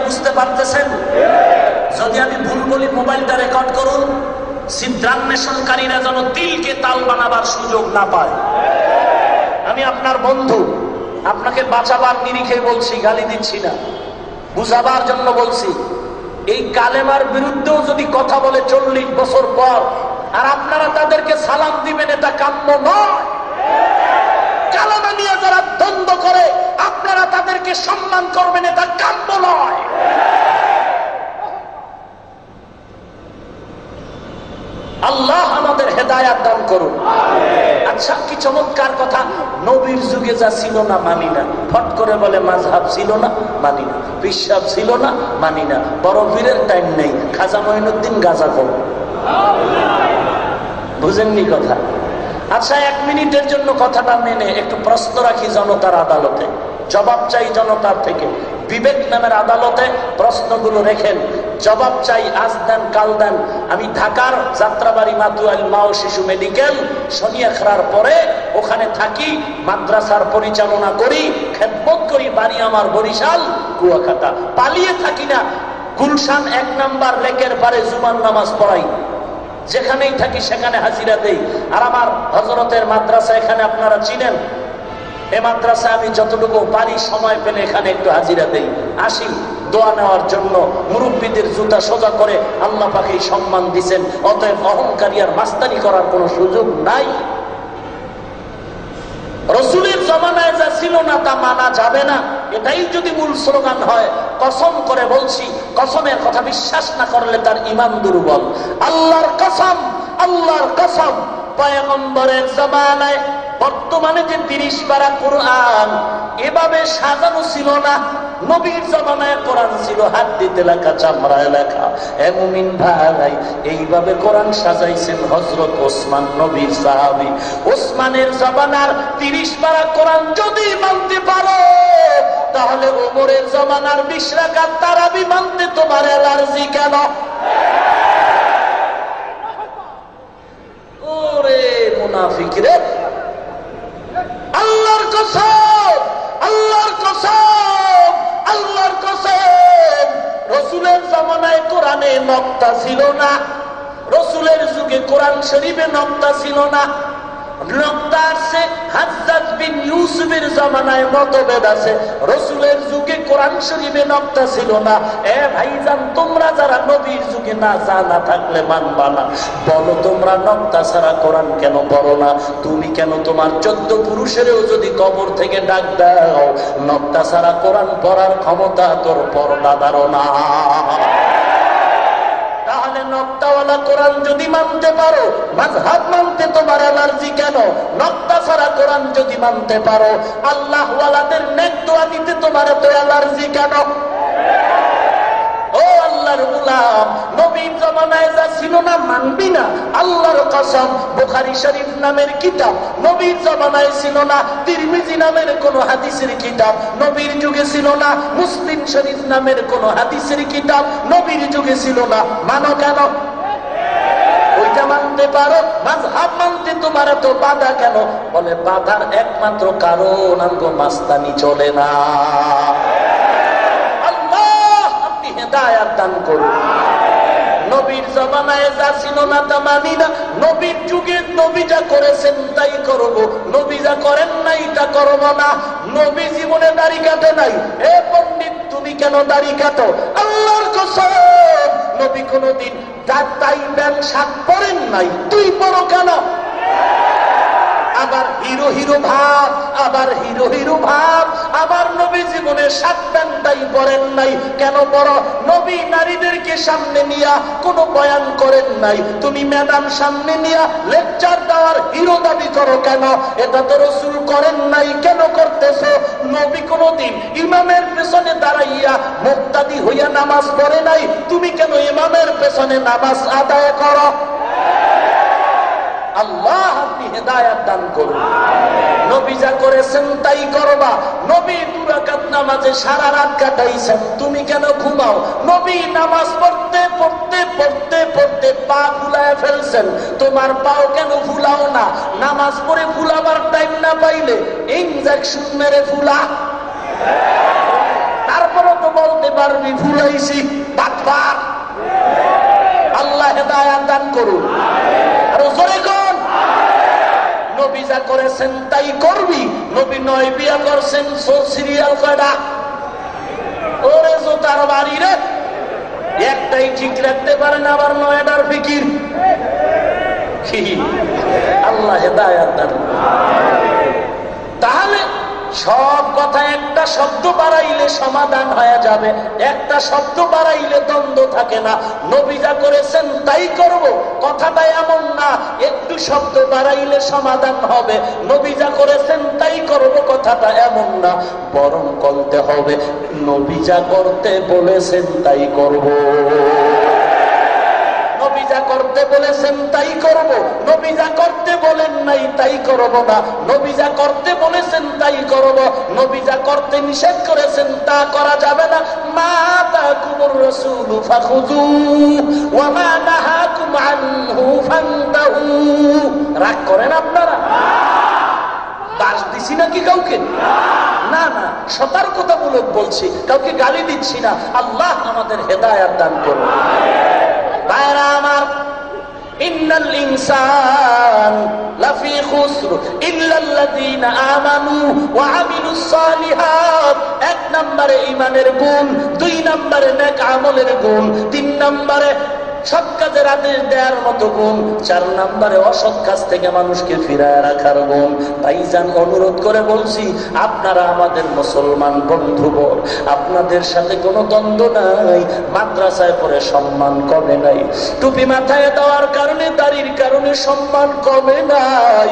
বুঝতে পারতেছেন? যদি আমি ভুল বলি মোবাইলটা রেকর্ড করুন, ছিদ্রান্বেষণকারীরা যেন তিলকে তাল বানাবার সুযোগ না পায়। আমি আপনার বন্ধু, আপনাকে বাঁচাবার নিরিখে বলছি, গালি দিচ্ছি না, বুঝাবার জন্য বলছি। এই কালেমার বিরুদ্ধেও যদি কথা বলে 40 বছর পর, আর আপনারা তাদেরকে সালাম দিবেন, এটা কাম্য নয়। কালেমা নিয়ে যারা দ্বন্দ্ব করে, আপনারা তাদের তাদেরকে সম্মান করবেন, এটা কাম্য নয়। আল্লাহ আমাদের হেদায়াত দান করুন। আচ্ছা, কি চমৎকার কথা। নবীর যুগে যা ছিল না মানি না, ফট করে বলে মাযহাব ছিল না মানি না, বিশ্বাস ছিল না মানি না। বড় পীরের টাইম নেই, খাজা মঈনুদ্দিন গাজা করো। বুঝেননি কথা? আচ্ছা, 1 মিনিটের জন্য কথাটা মেনে একটু প্রশ্ন রাখি জনতার আদালতে, জবাব চাই জনতার থেকে। বিবেক নামের আদালতে প্রশ্নগুলো রেখেন, জবাব চাই। আজ দেন কাল দেন। আমি ঢাকার যাত্রাবাড়ি মাতুয়াইল মা ও শিশু মেডিকেল শনিয়াখড়ার পরে ওখানে থাকি, মাদ্রাসার পরিচালনা করি, খেদমত করি। বাড়ি আমার বরিশাল কুয়াকাটা। পালিয়ে থাকি না, গুলশান 1 নাম্বার লেকের পারে জুমার নামাজ পড়াই। যেখানেই থাকি সেখানে হাজিরা দেই। আর আমার হযরতের মাদ্রাসা এখানে আপনারা চিনেন, এই মাদ্রাসা আমি যতটুকু পারি সময় পেলে এখানে একটু হাজিরা দেই, আসি দোয়া নেওয়ার জন্য। মুরব্বীদের জুতা সোজা করে আল্লাহ পাক এই সম্মান দিয়েছেন, অতএব অহংকারী আর মাস্তানি করার কোনো সুযোগ নাই। রাসূলের জামানায় যা ছিল না তা মানা যাবে না, এটাই যদি মূল স্লোগান হয়। কসম করে বলছি, কসমের কথা বিশ্বাস না করলে তার ঈমান দুর্বল। আল্লাহর কসম, আল্লাহর কসম, পয়গম্বরের জামানায় বর্তমানে যে 30 পারা কোরআন এভাবে সাজানো ছিল না। নবীর জামানায় কোরআন ছিল হাত দিতে লেখা, চামড়ায় লেখা। এ মুমিন ভাই, এইভাবে কোরআন সাজাইছেন হযরত ওসমান, নবীর সাহাবী। ওসমানের জামানার 30 পারা কোরআন যদি মানতে পারো, তাহলে ওমরের জামানার 20 রাকাত তারাবি মানতে তোমার অ্যালার্জি কেন? ওরে মুনাফিক রে! আল্লাহর কসম, আল্লাহর কসম, আল্লাহর কসম, রাসূলের জামানায় কোরআনে নকতা ছিল না। রাসূলের যুগে কোরআন শরীফে নকতা ছিল না। নকতা আছে হাজ্জাজ বিন ইউসুফের জামানায় মতভেদ আছে। রাসূলের যুগে কোরআন শরীফে নকতা ছিল না। এ ভাইজান, তোমরা যারা নবীর যুগে না জানা থাকলে মানবা না, বলো তোমরা নকতা ছাড়া কোরআন কেন পড়ো না? তুমি কেন তোমার 14 পুরুষেরও যদি কবর থেকে ডাক দাও, নকতা ছাড়া কোরআন পড়ার ক্ষমতা তোর পরদাদারও না। তাহলে নকতাওয়ালা কোরআন যদি মানতে পারো, মাযহাব মানতে তোমার অ্যালার্জি কেন? নকতা ছাড়া কোরআন যদি মানতে পারো, আল্লাহওয়ালাদের নেক দোয়া দিতে তোমার এত অ্যালার্জি কেন? ও আল্লাহর গোলাম, নবীর জামানায় যা ছিল না মানবি না? আল্লাহর কসম, বুখারী শরীফ নামের কিতাব নবীর জামানায় ছিল না। তিরমিজি নামের কোন হাদিসের কিতাব নবীর যুগে ছিল না। মুসলিম শরীফ নামের কোন হাদিসের কিতাব নবীর যুগে ছিল না। মানো কেন? ওইটা মানতে পারো, মাযহাব মানতে তোমার এত বাধা কেন? বলে বাধার একমাত্র কারণ আমগো মাস্তানি চলে না। হেদায়াত দান করুন। নবীর জামানায় যা ছিল না তা মানি না। নবীর যুগে নবী যা করেছেন তাই করব, নবী যা করেন নাই তা করব না। নবী জীবনে দাড়ি কাটে নাই। এ পণ্ডিত, তুমি কেন দাড়ি কাটো? আল্লাহর কসম, নবী কোনদিন টাই প্যান্ট শার্ট পরেন নাই, তুই পরো কেন? আবার হিরো হিরো ভাব, আবার হিরো হিরো ভাব। আবার নবী জীবনে শার্ট প্যান্ট টাই পরেন নাই, কেন পরো? নবী নারীদেরকে সামনে নিয়া কোনো বয়ান করেন নাই, তুমি ম্যাডাম সামনে নিয়া লেকচার দেওয়ার হিরো দাবি করো কেন? এটা তো রাসূল করেন নাই, কেন করতেছো? নবী কোনদিন ইমামের পেছনে দাঁড়াইয়া মুক্তাদি হইয়া নামাজ পড়ে নাই, তুমি কেন ইমামের পেছনে নামাজ আদায় করো? আল্লাহ আপনি হেদায়াত দান করুন। নবী যা করেছেন তাই করবা। নবী 2 রাকাত নামাজে সারা রাত কাটাইছেন, তুমি কেন ঘুমাও? নবী নামাজ পড়তে পড়তে পড়তে পড়তে পা ফুলায় ফেলছেন, তোমার পাও কেন ফুলাও না? নামাজ পড়ে ফুলাবার টাইম না পাইলে ইনজেকশন মেরে ফুলা। তারপরে তো বলতে পারবি ফুলাইছি, বাটপার। আল্লাহ হেদায়াত দান করুন। আর জোরে কোন নবী যা করেছেন তাই করবি। নবী 9 বিয়া করছেন, সিরিয়াল কয়টা? ওরে জোতার বাড়ি রে, একটাই ঠিক রাখতে পারেন, আবার 9টার ফিকির। আল্লাহ হেদায়াত দান। তাহলে সব কথা একটা শব্দ বাড়াইলে সমাধান হয়ে যাবে, একটা শব্দ বাড়াইলে দ্বন্দ্ব থাকে না। নবী যা করেছেন তাই করব, কথাটা এমন না একটু শব্দ বাড়াইলে সমাধান হবে। নবী যা করেছেন তাই করব, কথাটা এমন না, বরং বলতে হবে নবী যা করতে বলেছেন তাই করব। নবী যা করতে বলেছেন তাই করব, নবী যা করতে বলেন নাই তাই করব না। নবী যা করতে বলেছেন তাই করব, নবী যা করতে নিষেধ করেছেন তা করা যাবে না। মা তাকুমুর রাসূলু ফাখুযু ওয়া মা নাহাকুম আনহু ফান্তাহু। রাগ করেন আপনারা? দাস দিছি নাকি কাউকে? না না, সতর্কতামূলক বলছি, কাউকে গালি দিচ্ছি না। আল্লাহ আমাদের হেদায়েত দান করুন। ভাইরা আমার, ইন্নাল ইনসান লাফি খুসর ইল্লাল্লাযীনা আমানু ওয়া আমিলুস সালিহাত। এক নম্বরে ঈমানের গুণ, দুই নম্বরে নেক আমলের গুণ, তিন নম্বরে সৎ কাজের আদেশ দেওয়ার মতো গুণ, চার নম্বরে অসৎ কাজ থেকে মানুষকে ফিরায় রাখার গুণ। ভাইজান, অনুরোধ করে বলছি, আপনারা আমাদের মুসলমান বন্ধুবর, আপনাদের সাথে কোনো দ্বন্দ্ব নাই। মাদ্রাসায় পড়ে সম্মান কমে নাই, টুপি মাথায় দেওয়ার কারণে, দাড়ির কারণে সম্মান কমে নাই।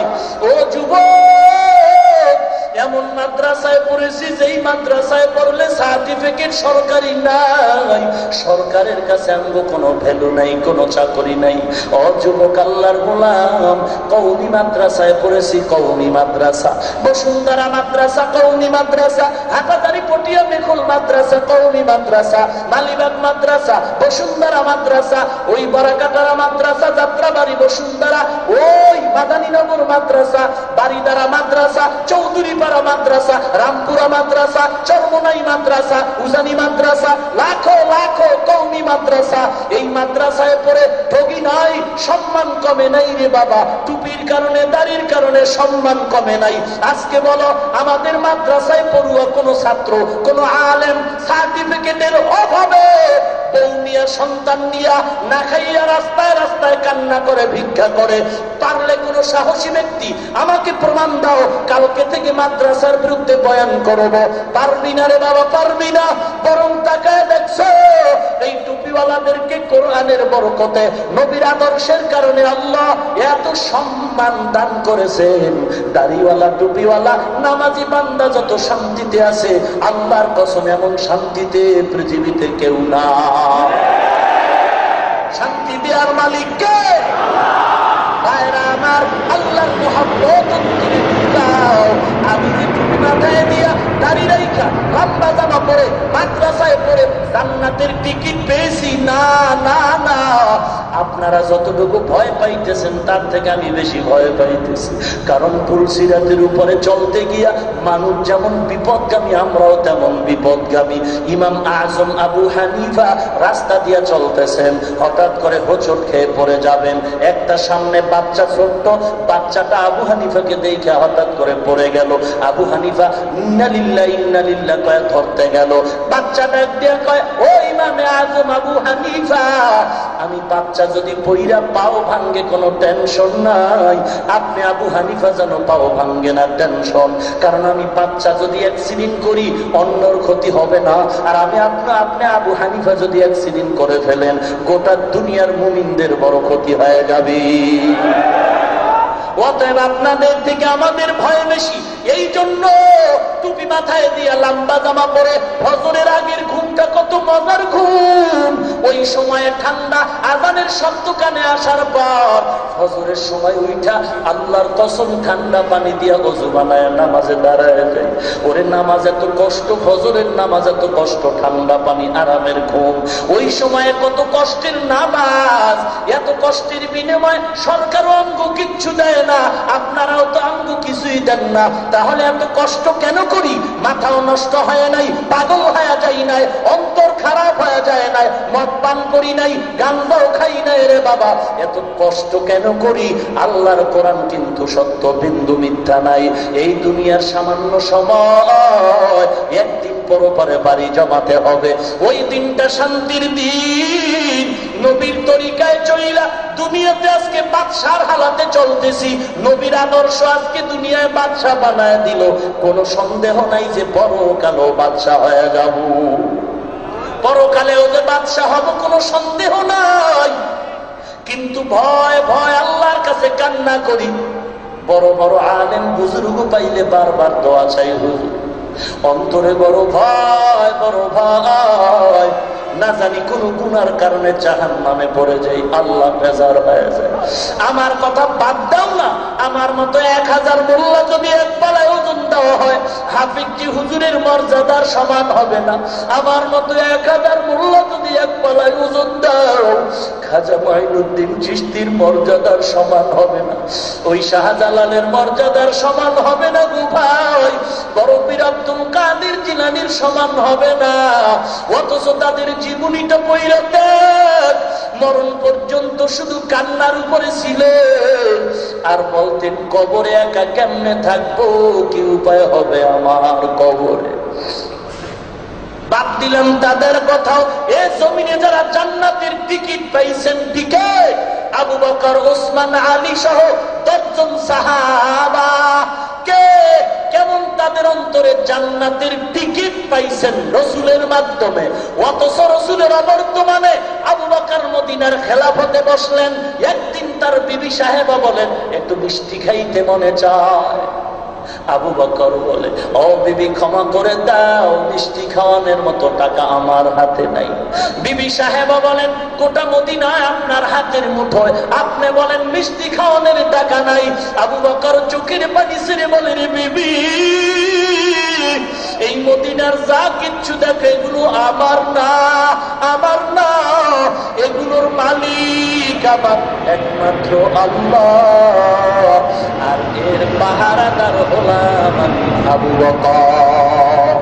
ও যুবক, এমন মাদ্রাসায় পড়েছি যেই মাদ্রাসায় পড়লে সার্টিফিকেট সরকারি নাই, সরকারের কাছে আমগো কোনো ভ্যালু নাই, কোনো চাকরি নাই। ও যুবক আল্লাহর গোলাম, কওমি মাদ্রাসায় পড়েছি, কওমি মাদ্রাসা, বসুন্ধরা মাদ্রাসা কওমি মাদ্রাসা, হাটাদারি পটিয়া মেখুল মাদ্রাসা কওমি মাদ্রাসা, মালিবাগ মাদ্রাসা, বসুন্ধরা মাদ্রাসা, ওই বরাকাটারা মাদ্রাসা, যাত্রাবাড়ি বসুন্ধরা, ওই মাদানীনগর মাদ্রাসা, বাড়িদারা মাদ্রাসা, চৌধুরী মাদ্রাসা, রামপুরা মাদ্রাসা, চরমনাই মাদ্রাসা, উজানি মাদ্রাসা, লাখো লাখো কওমি মাদ্রাসা। এই মাদ্রাসায় পড়ে ঠগি নাই, সম্মান কমে নাই রে বাবা। টুপির কারণে, দাড়ির কারণে সম্মান কমে নাই। আজকে বলো, আমাদের মাদ্রাসায় পড়ুয়া কোন ছাত্র, কোন আলেম সার্টিফিকেটের অভাবে বউ নিয়া, সন্তান নিয়া না খাইয়া রাস্তায় রাস্তায় কান্না করে, ভিক্ষা করে? পারলে কোন সাহসী ব্যক্তি আমাকে প্রমাণ দাও, কালকে থেকে মাদ্রাসার বিরুদ্ধে বয়ান করব। পারবি না রে বাবা, পারবি না। বরং তাকায় দেখছো, এই টুপিওয়ালাদেরকে কোরআনের বরকতে, নবীর আদর্শের কারণে আল্লাহ এত সম্মান দান করেছেন। দাড়িওয়ালা, টুপিওয়ালা, নামাজি বান্দা যত শান্তিতে আছে, আল্লাহর কসম এমন শান্তিতে পৃথিবীতে কেউ না। শান্তি দেওয়ার মালিক কে? ভাইরা আমার, আল্লাহর মুহাব্বত আমি টুপি মাথায় দিয়া, দাড়ি রাইখা, লম্বা জামা পরে, মাদ্রাসায় পড়ে জান্নাতের টিকিট পেয়েছি? না না না, আপনারা যতটুকু ভয় পাইতেছেন তার থেকে আমি বেশি ভয় পাইতেছি। কারণ তুলসিরাতের উপরে চলতে গিয়া মানুষ যেমন বিপদগামী, আমরাও তেমন বিপদগামী। ইমাম আজম আবু হানিফা রাস্তা দিয়া চলতেছেন, হঠাৎ করে হোঁচট খেয়ে পড়ে যাবেন। একটা সামনে বাচ্চা, ছোট্ট বাচ্চাটা আবু হানিফাকে দেখে হঠাৎ করে পড়ে গেল। আবু হানিফা ইন্না লিল্লাহি ইন্না লিল্লাহি কয়ে ধরতে গেল। বাচ্চাটা দিয়ে কয়, ও ইমামে আজম আবু হানিফা, আমি বাচ্চা যদি পইরা পাও ভাঙ্গে কোনো টেনশন নাই, আপনি আবু হানিফা যেন পাও ভাঙ্গে না, টেনশন। কারণ আমি বাচ্চা যদি অ্যাক্সিডেন্ট করি অন্যর ক্ষতি হবে না, আর আমি আপনি আবু হানিফা যদি অ্যাক্সিডেন্ট করে ফেলেন গোটা দুনিয়ার মুমিনদের বড় ক্ষতি হয়ে যাবে। অতএব আপনাদের থেকে আমাদের ভয় বেশি। এই জন্য টুপি মাথায় দিয়া, লম্বা জামা পরে, ফজরের আগের ঘুমটা কত মজার ঘুম। ওই সময়ে ঠান্ডা আযানের শব্দ কানে আসার পর ফজরের সময় উঠা আল্লাহর কসম ঠান্ডা পানি দিয়া ওযু বানায় নামাজে দাঁড়ায় যায়। ওরে নামাজ এত কষ্ট, ফজরের নামাজ এত কষ্ট, ঠান্ডা পানি, আরামের ঘুম। ওই সময়ে কত কষ্টের নামাজ, এত কষ্টের বিনিময় সরকারও অঙ্গ কিচ্ছু দেয় না, আপনারাও তো অঙ্গ কিছুই দেন না। তাহলে এত কষ্ট কেন করি? মাথাও নষ্ট হয় নাই, পাগল হয়ে যাই নাই, অন্তর খারাপ হয়ে যায় নাই, মদ পান করি নাই, গাঞ্জাও খাই নাই রে বাবা। এত কষ্ট কেন করি? আল্লাহর কোরআন কিন্তু সত্য, বিন্দু মিথ্যা নাই। এই দুনিয়ার সামান্য সময়, একদিন পরপরে বাড়ি জমাতে হবে। ওই দিনটা শান্তির দিন, নবীর তরিকায় চইলা দুনিয়াতে আজকে বাদশার হালাতে চলতেছি, নবীর আদর্শ আজকে দুনিয়ায় বাদশা বানায় দিল, কোনো সন্দেহ নাই যে পরকালেও বাদশা হয়ে যাব, পরকালেও যে বাদশা হব কোনো সন্দেহ নাই। কিন্তু ভয় ভয় আল্লাহর কাছে কান্না করি, বড় বড় আলেম বুজুর্গ পাইলে বারবার দোয়া চাই, হুজুর অন্তরে বড় ভয়, বড় ভয়, না জানি কোন গুনার কারণে জাহান্নামে পড়ে যাই, আল্লাহ বেজার হয়ে যায়। আমার কথা বাদ দাও না, আমার মতো 1000 মোল্লা যদি এক পালায় ওজন দেওয়া হয়, হাফিজি হুজুরের মর্যাদার সমান হবে না। আমার মতো 1000 মোল্লা যদি এক পালায় ওজন দাও, খাজা মাইনুদ্দিন চিশতির মর্যাদার সমান হবে না, ওই শাহজালালের মর্যাদার সমান হবে না গো ভাই, বড় পীর আব্দুল কাদের জিলানীর সমান হবে না। অথচ তাদের জীবনীটা পড়ে দেখ, মরণ পর্যন্ত শুধু কান্নার উপরে ছিলেন, আর বলতেন কবরে একা কেমনে থাকবো, কি উপায় হবে আমার কবরে। বাদ দিলাম তাদের কথাও, এ জমিনে যারা জান্নাতের টিকিট পাইছেন, টিকিট আবু বকর, ওসমান, আলী সহ 10 জন সাহাবা, কে কেমন তাদের অন্তরে জান্নাতের টিকিট পাইছেন রসুলের মাধ্যমে। অথচ রসুলের অবর্তমানে আবু বকর মদিনার খেলাফতে বসলেন, একদিন তার বিবি সাহেবা বলেন একটু মিষ্টি খাইতে মনে চায়। আবু বকর বলে, ও বিবি ক্ষমা করে দাও, মিষ্টি খাওয়ানোর মতো টাকা আমার হাতে নাই। বিবি সাহেবা বলেন, গোটা মদিনায় আপনার হাতের মুঠোয়, আপনি বলেন মিষ্টি খাওয়ানোর টাকা নাই। আবু বকর চোখের পানি ছেড়ে বলে, রে বিবি, এই মদিনার যা কিচ্ছু দেখে এগুলো আমার না, আমার না, এগুলোর মালিক আমার একমাত্র আল্লাহ, আর এর পাহারাদার হলাম আমি আবু বকর।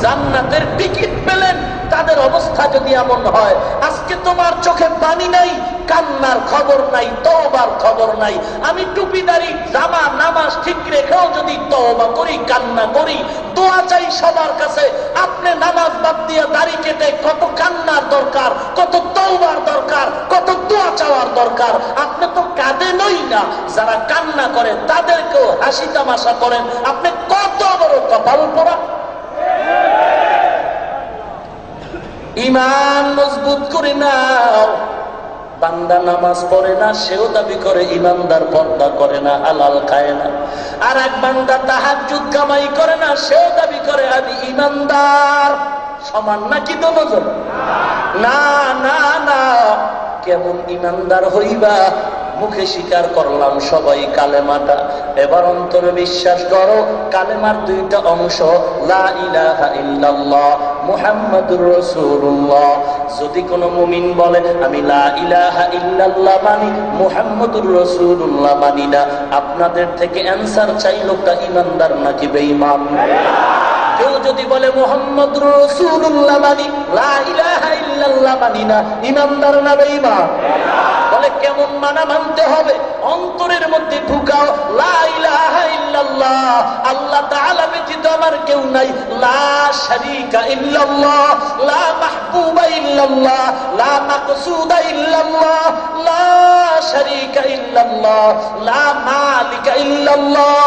জান্নাতের টিকিট পেলেন, তাদের অবস্থা যদি এমন হয়, আজকে তোমার চোখে পানি নাই, কান্নার খবর নাই, তওবার খবর নাই। আমি টুপিদারি জামা নামাজ ঠিক রেখেও যদি তওবা করি, কান্না করি, দোয়া চাই সবার কাছে, আপনি নামাজ বাদ দিয়ে দাড়ি কেটে কত কান্নার দরকার, কত তওবার দরকার, কত দোয়া চাওয়ার দরকার। আপনি তো কাঁদেনই না, যারা কান্না করে তাদেরকেও হাসি তামাশা করেন, আপনি কত বড় কপাল পোড়া। ইমান মজবুত করে নাও। বান্দা নামাজ পড়ে না, সেও দাবি করে ইমানদার, পর্দা করে না, হালাল খায় না। আর এক বান্দা তাহাজ্জুদ কামাই করে না, সেও দাবি করে আমি ইমানদার। সমান নাকি দুজন? না না না। কেমন ইমানদার হইবা? মুখে স্বীকার করলাম সবাই কালেমাটা, এবার অন্তরে বিশ্বাস করো কালেমার 2টা অংশ, লা ইলাহা ইল্লাল্লাহ মুহাম্মাদুর রাসূলুল্লাহ। যদি কোনো মুমিন বলে আমি লা ইলাহা ইল্লাল্লাহ মানি, মুহাম্মাদুর রাসূলুল্লাহ মানি না, আপনাদের থেকে অ্যানসার চাই লোকটা ইমানদার নাকি বেঈমান? কেউ যদি বলে মুহাম্মাদুর রাসূলুল্লাহ মানি, লা ইলাহা ইল্লাল্লাহ মানি না, ইমানদার না বেঈমান? বলে কেমন মানা মানতে হবে? অন্তরের মধ্যে ঢুকাও লা ইলাহা ইল্লাল্লাহ, আল্লাহ তাআলা ব্যতীত আমার কেউ নাই, লা শারীকা ইল্লাল্লাহ, লা মাহবুবা ইল্লাল্লাহ, লা মাকসুদা ইল্লাল্লাহ, লা শারীকা ইল্লাল্লাহ, লা মালিকা ইল্লাল্লাহ।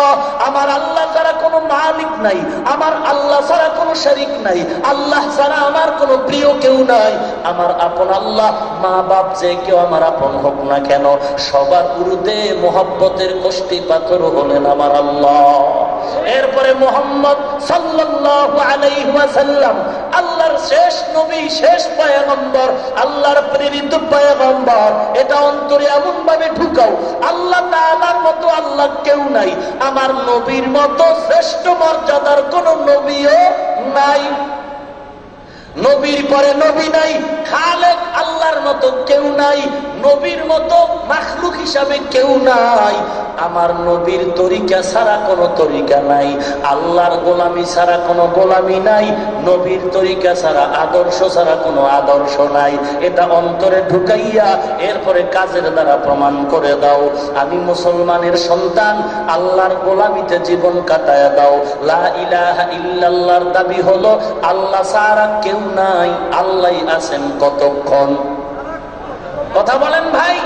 আমার আল্লাহ ছাড়া কোনো মালিক নাই, আমার আল্লাহ ছাড়া কোনো শরীক নাই, আল্লাহ ছাড়া আমার কোনো প্রিয় কেউ নাই। আমার আপন আল্লাহ, মা বাপ যে কেউ আমার আপন হোক না কেন, সবার গুরুতে মোহাব্বতের কষ্টি পাথর হলেন আমার আল্লাহ। এরপরে মুহাম্মদ সাল্লাল্লাহু আলাইহি ওয়াসাল্লাম আল্লাহর শেষ নবী, শেষ পয়গম্বর, আল্লাহর প্রেরিত পয়গম্বর। এটা অন্তরে এমন ভাবে ঢুকাও, আল্লাহ তাআলার মতো আল্লাহ কেউ নাই, আমার নবীর মতো শ্রেষ্ঠ মর্যাদার কোন নবীও নাই, নবীর পরে নবী নাই, খালেক আল্লাহর মতো কেউ নাই, নবীর মতো মাখলুক হিসাবে কেউ নাই। আমার নবীর তরিকা ছাড়া কোনো তরিকা নাই, আল্লাহর গোলামি ছাড়া কোনো গোলামি নাই, নবীর তরিকা ছাড়া, আদর্শ ছাড়া কোনো আদর্শ নাই। এটা অন্তরে ঢুকাইয়া এরপরে কাজের দ্বারা প্রমাণ করে দাও আমি মুসলমানের সন্তান, আল্লাহর গোলামিতে জীবন কাটায় দাও। লা ইলাহা ইল্লাল্লাহর দাবি হলো আল্লাহ ছাড়া কেউ নাই, আল্লাহই আছেন কতক্ষণ? কথা বলেন ভাই।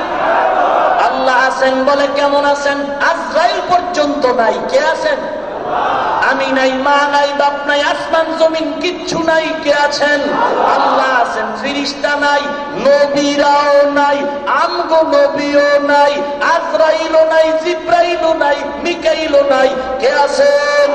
আল্লাহ আছেন বলে কেমন আছেন? আজরাইল পর্যন্ত নাই, কে আছেন? আমি নাই, মা নাই, বাপ নাই, আসমান জমিন কিচ্ছু নাই, কে আছেন? আল্লাহ আছেন। ফেরেশতা নাই, নবীরাও নাই, আমগো নবীও নাই, আজরাইলও নাই, জিবরাইলও নাই, মিকাইলও নাই, কে আছেন?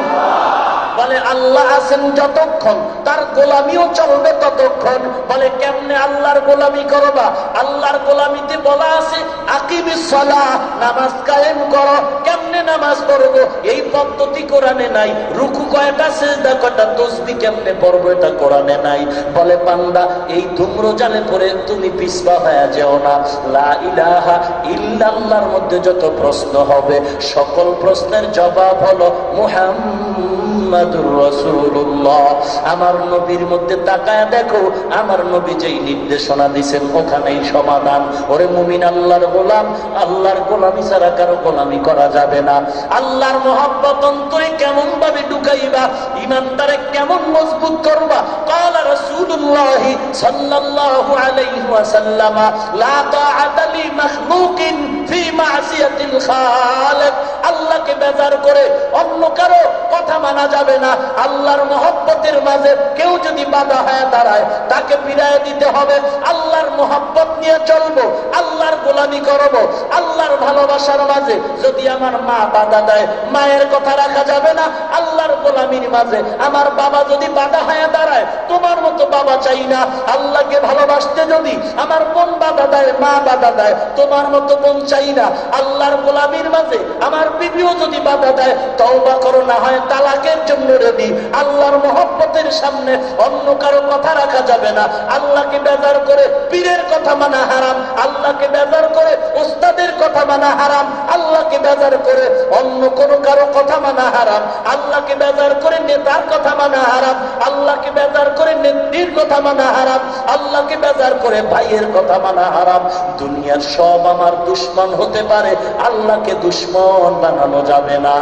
বলে আল্লাহ আছেন যতক্ষণ, তার গোলামিও চলবে ততক্ষণ। বলে কেমনে আল্লাহর গোলামি করবা? আল্লাহর গোলামিতে বলা আছে আকিমিস সালাহ, নামাজ কায়েম করো। কেমনে নামাজ পড়বো এই পদ্ধতি কোরআনে নাই। রুকু কয়টা, সিজদা কয়টা, তাসবিহ কেমনে পড়বো এটা কোরআনে নাই। বলে বান্দা এই ধূম্রজালে পড়ে তুমি পিছপা হয়ে যেও না। লা ইলাহা ইল্লাল্লাহর মধ্যে যত প্রশ্ন হবে সকল প্রশ্নের জবাব হলো মুহাম্মাদুর রাসূলুল্লাহ। আমার নবীর মধ্যে তাকায় দেখো, আমার নবী যেই নির্দেশনা দিয়েছেন ওখানেই সমাধান। ওরে মুমিন, আল্লাহর গোলাম, আল্লাহর গোলামি ছাড়া কারো গোলামি করা যাবে না। আল্লাহর মহব্বত অন্তরে কেমন ভাবে ঢুকাইবা, ঈমানটারে কেমন মজবুত করবা? ক্বালা রাসূলুল্লাহ সাল্লাল্লাহু আলাইহি ওয়াসাল্লাম লা তাআতা লি মাখলুকিন ফি মাসিয়াতিল খালিক। আল্লাহকে বেজার করে অন্য কারো কথা মানা যাবে না। আল্লাহর মহব্বতের মাঝে কেউ যদি বাধা হয়ে দাঁড়ায় তাকে বিদায় দিতে হবে। আল্লাহর মহব্বত নিয়ে চলবো, আল্লাহর গোলামি করবো। আল্লাহর ভালোবাসার মাঝে যদি আমার মা বাধা দেয়, মায়ের কথা রাখা যাবে না। আল্লাহর গোলামির মাঝে আমার বাবা যদি বাধা হয়ে দাঁড়ায়, তোমার মতো বাবা চাই না। আল্লাহকে ভালোবাসতে যদি আমার বোন বাধা দেয়, মা বাধা দেয়, তোমার মতো বোন চাই না। আল্লাহর গোলামির মাঝে আমার বিবিও যদি বাধা দেয়, তওবা করো, না হয় তালাকের জন্য রেডি। আল্লাহর মহব্বতের সামনে অন্য কারো কথা রাখা যাবে না। আল্লাহকে বেজার করে পীরের কথা মানা হারাম, আল্লাহকে বেজার করে উস্তাদের কথা মানা হারাম, আল্লাহকে বেজার করে অন্য কোনো কারো কথা মানা হারাম, আল্লাহকে বেজার করে নেতার কথা মানা হারাম, আল্লাহকে বেজার করে নেত্রীর কথা মানা হারাম, আল্লাহকে বেজার করে ভাইয়ের কথা মানা হারাম। দুনিয়ার সব আমার দুশ্মন হতে পারে, আল্লাহকে দুশ্মন বানানো যাবে না।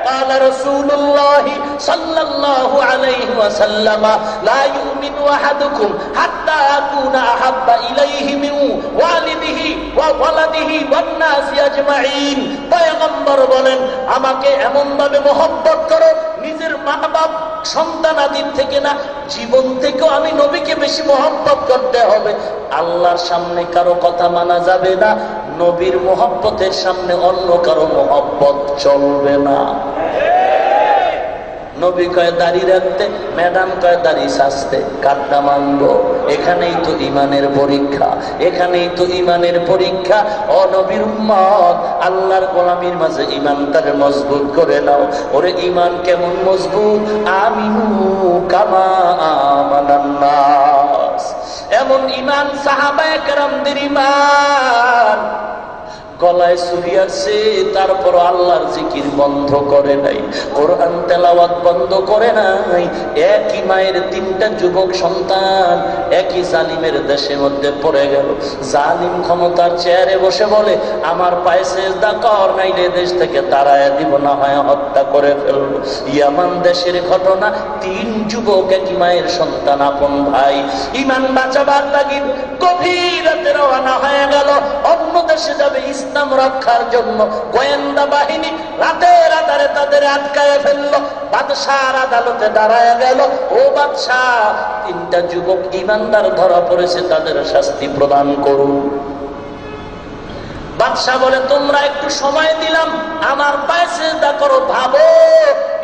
قال رسول الله صلى الله عليه وسلم لا يؤمن أحدكم حتى أكون أحب إليه من والده وولده والناس أجمعين। পয়গম্বর বলেন, আমাকে এমন ভাবে মহব্বত করো, নিজের মা বাপ সন্তানাদির থেকে না, জীবন থেকেও আমি নবীকে বেশি মহব্বত করতে হবে। আল্লাহর সামনে কারো কথা মানা যাবে না, নবীর মহব্বতের সামনে অন্য কারো মহব্বত চলবে না। নবী কয় দাড়ি রাখতে, ম্যাডাম কয় দাড়ি সাজতে, কাটটা মানবো। এখানেই তো ইমানের পরীক্ষা, এখানেই তো ইমানের পরীক্ষা। ও নবীর উম্মত, আল্লাহর গোলামির মাঝে ইমানটারে মজবুত করে নাও। ওরে ইমান কেমন মজবুত? আমিনু কামা আমানান নাস। এমন ইমান সাহাবায়ে কেরামদের ইমান। গলায় ছুরি আছে, তারপর আল্লাহর জিকির বন্ধ করে নাই, কোরআন তেলাওয়াত বন্ধ করে নাই। একই মায়ের তিনটা যুবক সন্তান একই জালিমের দেশের মধ্যে পড়ে গেল। জালিম ক্ষমতার চেয়ারে বসে বলে, আমার পায়ে সেজদা কর, নাইলে দেশ থেকে তাড়ায় দিব, না হয় হত্যা করে ফেলবো। ইয়ামান দেশের ঘটনা, তিন যুবক একই মায়ের সন্তান, আপন ভাই। ইমান বাঁচাবার লাগি গভীর রাতে রওনা হয়ে গেল, অন্য দেশে যাবে ইসলাম রক্ষার জন্য। গোয়েন্দা বাহিনী রাতের আধারে তাদের আটকায় ফেললো। বাদশার আদালতে দাঁড়ায় গেল, ও বাদশাহ, তিনটা যুবক ইমানদার ধরা পড়েছে, তাদের শাস্তি প্রদান করুন। বাদশাহ বলে, তোমরা একটু সময় দিলাম, আমার পায়ে সিজদা করো, ভাবো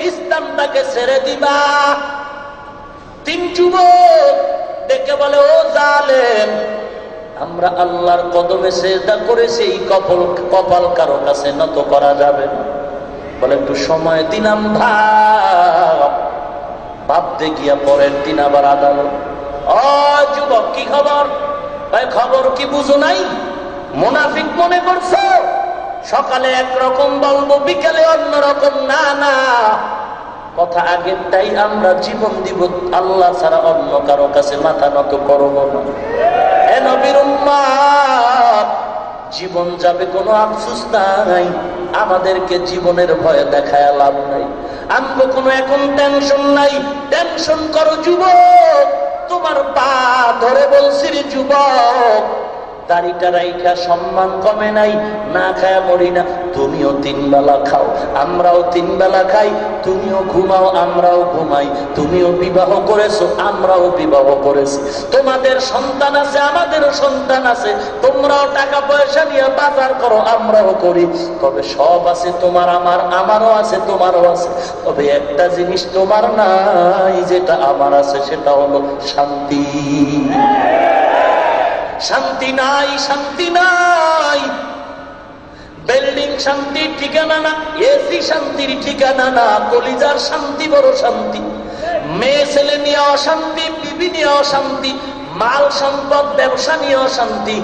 ইসলামটাকে ছেড়ে দিবা। তিন যুবক ডেকে বলে, ও জালেম, আমরা আল্লাহর কদমে সিজদা করেছি, এই কপাল কারো কাছে নত করা যাবে না। বলে, একটু সময় দিলাম, ভাবতে গিয়া পরের দিন আবার আদালত। ও যুবক, কি খবর? ভাই খবর কি বুঝো নাই? মুনাফিক মনে করছো? সকালে একরকম বলবো, বিকালে অন্যরকম। না না, কথা আগেরটাই, আমরা জীবন দিব, আল্লাহ ছাড়া অন্য কারো কাছে মাথা নত করবো না। এ নবীর উম্মত, জীবন যাবে, কোনো আফসোস নাই। আমাদেরকে জীবনের ভয়ে দেখায় লাভ নাই। আমগো কোনো এখন টেনশন নাই। টেনশন করো যুবক, তোমার পা ধরে বলছি রে যুবক, দাড়িটা রাইখা সম্মান কমে নাই, না খায়া মরি না। তুমিও 3 বেলা খাও, আমরাও 3 বেলা খাই। তুমিও ঘুমাও, আমরাও ঘুমাই। তুমিও বিবাহ করেছো, আমরাও বিবাহ করেছি। তোমাদের সন্তান আছে, আমাদেরও সন্তান আছে। তোমরাও টাকা পয়সা নিয়ে বাজার করো, আমরাও করি। তবে সব আছে তোমার আমার, আমারও আছে তোমারও আছে। তবে একটা জিনিস তোমার নাই, যেটা আমার আছে, সেটা হলো শান্তি। শান্তি নাই, শান্তি নাই। বিল্ডিং শান্তির ঠিকানা না, এসি শান্তির ঠিকানা না, কলিজার শান্তি বড় শান্তি। মেয়ে ছেলে নিয়ে অশান্তি, বিবি নিয়ে অশান্তি, মাল সম্পদ ব্যবসা নিয়ে অশান্তি।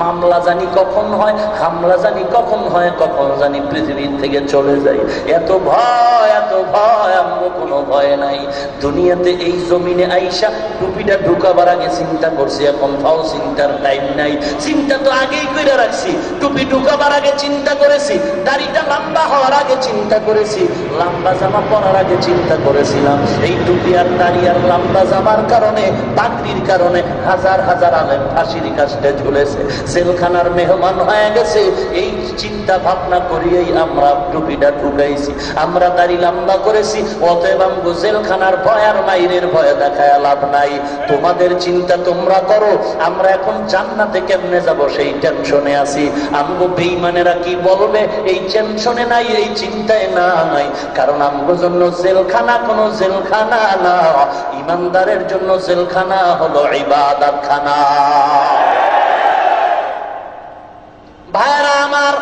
মামলা জানি কখন হয়, হামলা জানি কখন হয়, কখন জানি পৃথিবীর থেকে চলে যায়। এত ভয়, এত ভয়, আমগো কোনো ভয় নাই। দুনিয়াতে এই জমিনে আইসা টুপিটা ঢুকাবার আগে চিন্তা করছি, এখন ভাও চিন্তার টাইম নাই। চিন্তা তো আগেই করে রাখছি। টুপি ঢুকাবার আগে চিন্তা করেছি, দাড়িটা লম্বা হওয়ার আগে চিন্তা করেছি, লম্বা জামা পরার আগে চিন্তা করেছিলাম। এই টুপি আর দাড়ি আর লম্বা জামার কারণে, পাগড়ির কারণে হাজার হাজার আলেম ফাঁসির কাছে ঝুলেছে, জেলখানার মেহমান হয়ে গেছে। এই চিন্তা ভাবনা করিয়েই আমরা টুপিটা ঢুকাইছি, আমরা দাড়ি লম্বা করেছি। অতএব আমগো জেলখানার ভয় আর মাইরের ভয় দেখায় লাভ নাই। তোমাদের চিন্তা তোমরা করো, আমরা এখন জান্নাতে কেমনে যাব সেই টেনশনে আছি। আমগো বেঈমানেরা কি বলবে এই টেনশনে নাই, এই চিন্তায় নাই। কারণ আমগো জন্য জেলখানা কোনো জেলখানা না, ইমানদারের জন্য জেলখানা হলো ইবাদতখানা। ভাইরা আমার,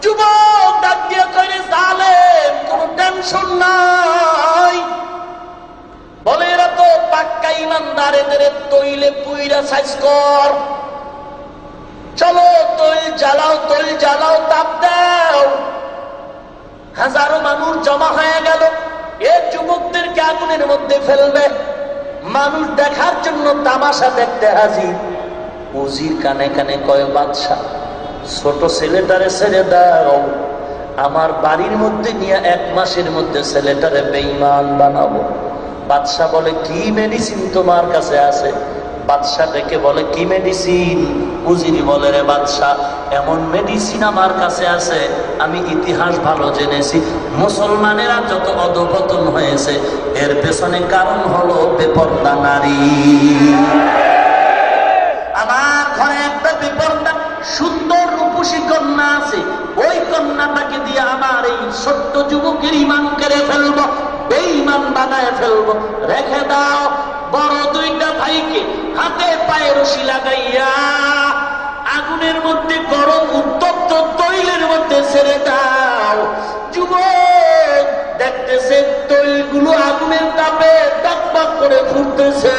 যুবক ডাক দিয়ে কইলে জালেম, কোনো টেনশন নাই। বলে এরা তো পাক্কা ইমানদার, এদের তৈলে পুইরা সাইজ কর। চলো তৈল জ্বালাও, তৈল জ্বালাও, তাপ দাও। হাজারো মানুষ জমা হয়ে গেল, এই যুবকদেরকে আগুনের মধ্যে ফেলবে। মানুষ দেখার জন্য তামাশা দেখতে হাজির। উজির কানে কানে কয়, বাদশা ছোট ছেলেটারে ছেড়ে দাও, আমার বাড়ির মধ্যে নিয়ে 1 মাসের মধ্যে ছেলেটারে বেঈমান বানাবো। বাদশা বলে, কি মেডিসিন তোমার কাছে আছে? বাদশা ডেকে বলে, কি মেডিসিন? উজিরি বলে, রে বাদশা, এমন মেডিসিন আমার কাছে আছে, আমি ইতিহাস ভালো জেনেছি। মুসলমানেরা যত অধঃপতন হয়েছে এর পেছনে কারণ হলো বেপরদা নারী। আমার ঘরে একটা বেপরদা সুন্দর রূপসী কন্যা আছে, ওই কন্যাটাকে দিয়ে আমার এই ছোট্ট যুবকের ইমান কেড়ে ফেলবো, বেঈমান বানায় ফেলবো। রেখে দাও। বড় 2টা ভাইকে হাতে পায়ে রশি লাগাইয়া আগুনের মধ্যে গরম উত্তপ্ত তৈলের মধ্যে ছেড়ে দাও। যুবক দেখতেছে তৈলগুলো আগুনের তাপে টকবক করে ফুটতেছে।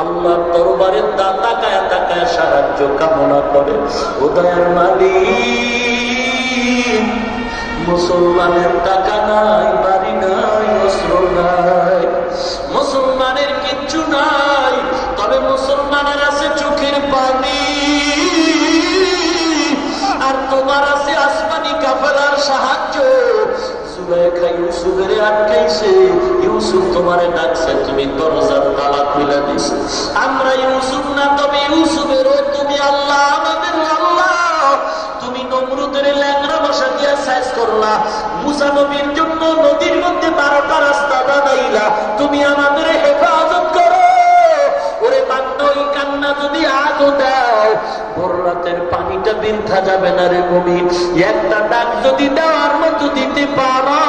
আল্লাহর দরবারে তাকায় তাকায় সাহায্য কামনা করে। ও দয়ার মালিক, মুসলমানের টাকা নাই, বাড়ি নাই, অস্ত্র নাই, মুসলমানের কিচ্ছু নাই, তবে মুসলমানের আছে চোখের পানি, আর তোমার আছে আসমানি কাফেলার সাহায্য। জুলাইখা ইউসুফের আটকাইছে, ইউসুফ তোমারে ডাকছে, তুমি দরজার তালা খুলে দিছো। আমরা ইউসুফ না, তবে ইউসুফেরও তুমি আল্লাহ, আমাদের আল্লাহ। তুমি নমরুদের ল্যাংড়া বসা দিয়ে সাইজ করলা, মুসা নবীর জন্য নদীর মধ্যে 12টা রাস্তা বানাইলা, তুমি আমাদের হেফাজত করো। ওরে বান্দা, ওই কান্না যদি আজও দাও, ভোর রাতের পানিটা বৃথা যাবে না রে মুমিন। একটা ডাক যদি দেওয়ার মতো দিতে পারো,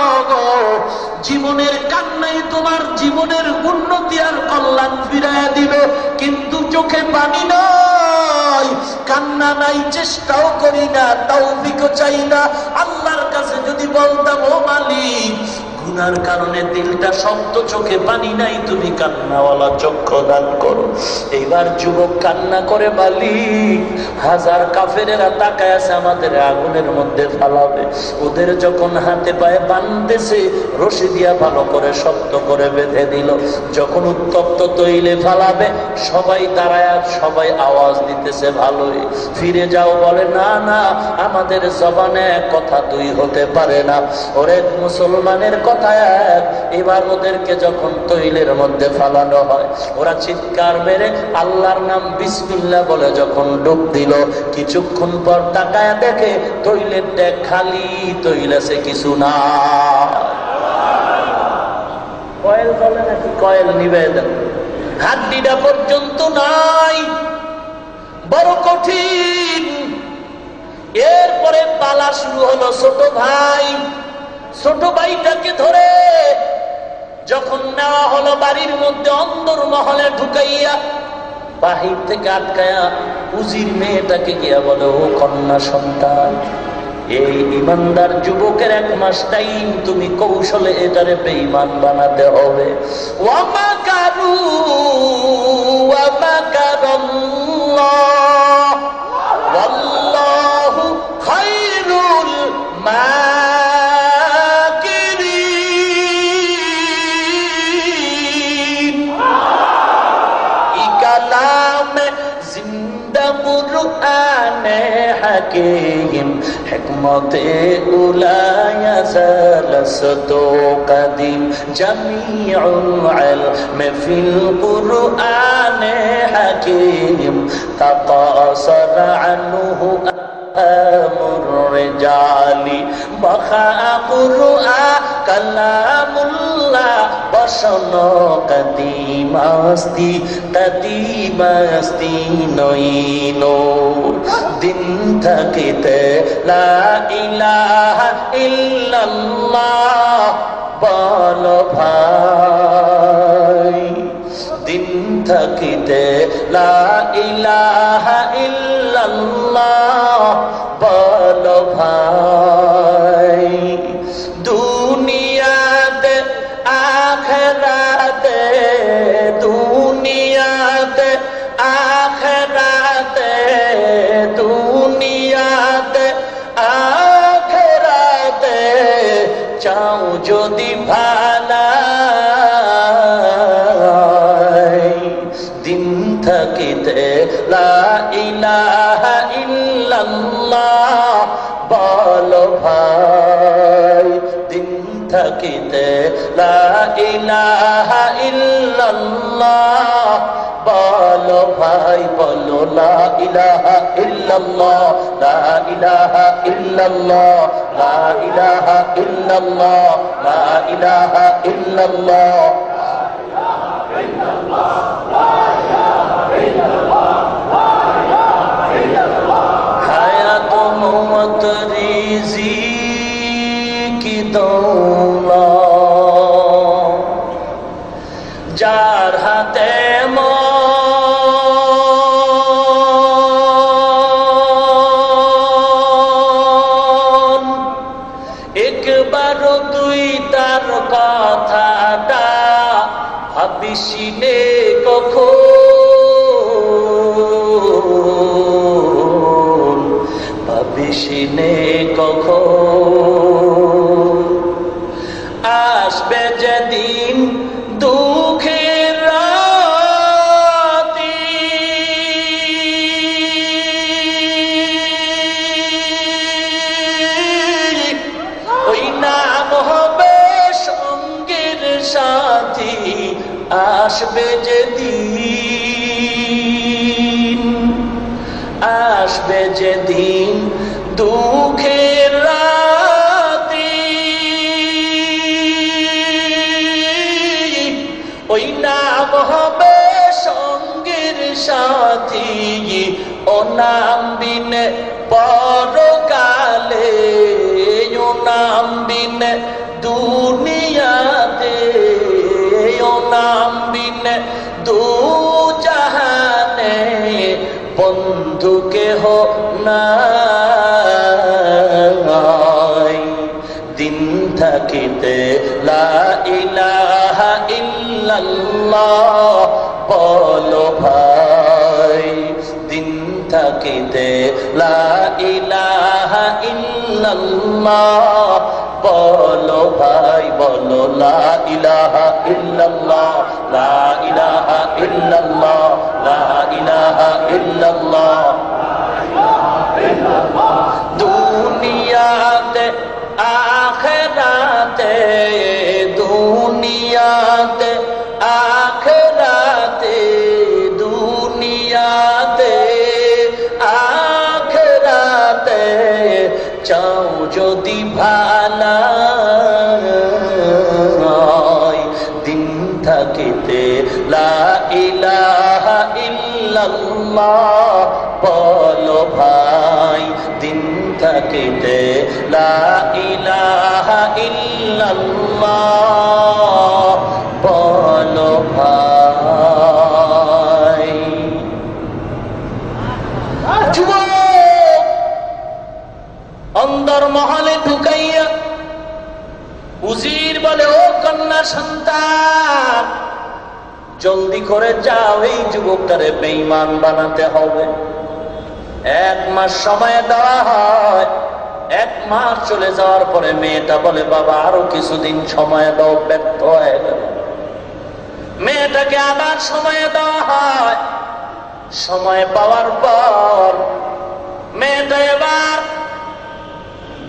জীবনের কান্নাই তোমার জীবনের উন্নতি আর কল্যাণ ফিরাইয়া দিবে। কিন্তু চোখে পানি নাই, কান্না নাই, চেষ্টাও করি না, তৌফিকও চাই না। আল্লাহর কাছে যদি বলতাম, ও মালিক, গুনার কারণে দিলটা শক্ত, চোখে পানি নাই, তুমি কান্নাওয়ালা চক্ষু দান করো। এইবার যুবক কান্না করে, মালিক, হাজার কাফেরেরা তাকায় আছে, আমাদের আগুনের মধ্যে ফালাবে। ওদের যখন হাতে পায়ে বাঁধতেছে, রশি দিয়া ভালো করে শক্ত করে বেঁধে দিল। যখন উত্তপ্ত তৈলে ফালাবে, সবাই দাঁড়ায়, সবাই আওয়াজ দিতেছে, ভালোই, ফিরে যাও। বলে, না না, আমাদের জবানে কথা দুই হতে পারে না। ওরে মুসলমানের কথা এক, এবার ওদেরকে যখন তৈলের মধ্যে ফালানো হয়, ওরা চিৎকার মেরে আল্লাহর নাম বিসমিল্লাহ বলে যখন ডুব দিল, কিছুক্ষণ পর তাকায় দেখে তৈলের ট্যাঙ্ক খালি, তৈল আছে কিছু না। কয়েল বলে নাকি কয়েল নিবেদন, হাড্ডিটা পর্যন্ত নাই, বড় কঠিন। এরপরে পালা শুরু হলো ছোট ভাই, ছোট ভাইটাকে ধরে যখন নেওয়া হলো বাড়ির মধ্যে অন্দর মহলে ঢুকাইয়া, বাহির থেকে আটকায়া উজির মেয়েটাকে গিয়া বলে, ও কন্যা সন্তান, এই ইমানদার যুবকের 1 মাস টাইম, তুমি কৌশলে এটারে বেঈমান বানাতে হবে। ওয়ামাকারু ওয়ামাকারাল্লাহ ওয়াল্লাহু খায়রুল মাকিরিন। ই কালামে জিন্দা কুরআনে হাকীম, হিকমতে উলায়া সালাসতু কদিম, জামিউল ইলমি ফিল কুরআনে হাকীম, তাকাসার আনহু আমর রিজালি, বাখা কুরআন কালামুল্লাহ, বসন কদিমাস্তি কদিমাস্তি নইনো, দিন থাকিতে লা ইলাহা ইল্লাল্লাহ বলো ভাই, দিন থাকিতে লা ইলাহা ইল্লাল্লাহ বলো ভাই, দুনিয়াতে আখিরাতে, দুনিয়াতে আখিরাতে, দুনিয়াতে আখিরাতে, চাও যদি ভালাই, দিন থাকিতে লা ইলাহা ইল্লাল্লাহ বলো ভাই, দিন থাকিতে লা ইলাহা ইল্লাল্লাহ বলো ভাই, বলো লা ইলাহা ইল্লাল্লাহ, লা ইলাহা ইল্লাল্লাহ, লা ইলাহা ইল্লাল্লাহ, লা ইলাহা ইল্লাল্লাহ। হায়াত মওত রিজিক দৌলত, যার হাতে মন, একবার তুই তার কথাটা ভাবিসিনে কখন, ভাবিসিনে কখন, আসবে যেদিন দুঃখের রাতি, ওই নাম হবে সঙ্গের সাথী, আসবে যেদিন, আসবে যেদিন দুঃখের রাতি, ওই নাম হবে সঙ্গের সাথী, ও নাম বিনে পরকালে, ও নাম বিনে দুনিয়াতে, ও নাম বিনে দু জাহানে, বন্ধু কেহ নাই, দিন থাকিতে লা ইলাহা ইল্লাল্লাহ বলো ভাই, দিন থাকিতে লা ইলাহা ইল্লাল্লাহ বলো ভাই, বলো লা ইলাহা ইল্লাল্লাহ, লা ইলাহা ইল্লাল্লাহ, লা ইলাহা ইল্লাল্লাহ। দুনিয়াতে আখিরাতে দুনিয়াতে আখিরাতে, দুনিয়াতে আখিরাতে চাও যদি ভালাই, দিন থাকিতে লা ইলাহা ইল্লাল্লাহ বলো ভাই, দিন থাকিতে লা ইলাহা ইল্লাল্লাহ বলো ভাই। যুবক অন্দর মহলে ঢুকাইয়া উজির বলে, ও কন্যা সন্তান, জলদি করে যাও, এই যুবকটারে বেঈমান বানাতে হবে। 1 মাস সময় দেওয়া হয়। 1 মাস চলে যাওয়ার পরে মেয়েটা বলে, বাবা আরো কিছুদিন সময় দাও, ব্যর্থ হয়ে গেল। মেয়েটাকে আবার সময় দেওয়া হয়। সময় পাওয়ার পর মেয়েটা এবার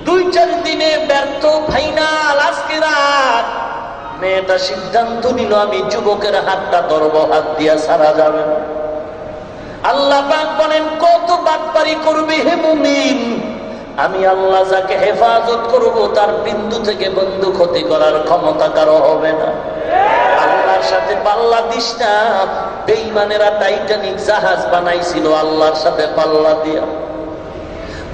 2-4 দিনে ব্যর্থ, ফাইনাল আজকে রাত মেয়েটা সিদ্ধান্ত নিল, আমি যুবকের হাতটা ধরবো, হাত দিয়া ছাড়া যাবে না। আল্লাহ পাক বলেন, কত বাটপারি করবি হে মুমিন, আমি আল্লাহ যাকে হেফাজত করব তার বিন্দু থেকে বন্ধু ক্ষতি করার ক্ষমতা কারো হবে না। আল্লাহর সাথে পাল্লা দিস না। বেঈমানেরা টাইটানিক জাহাজ বানাইছিল আল্লাহর সাথে পাল্লা দিয়া।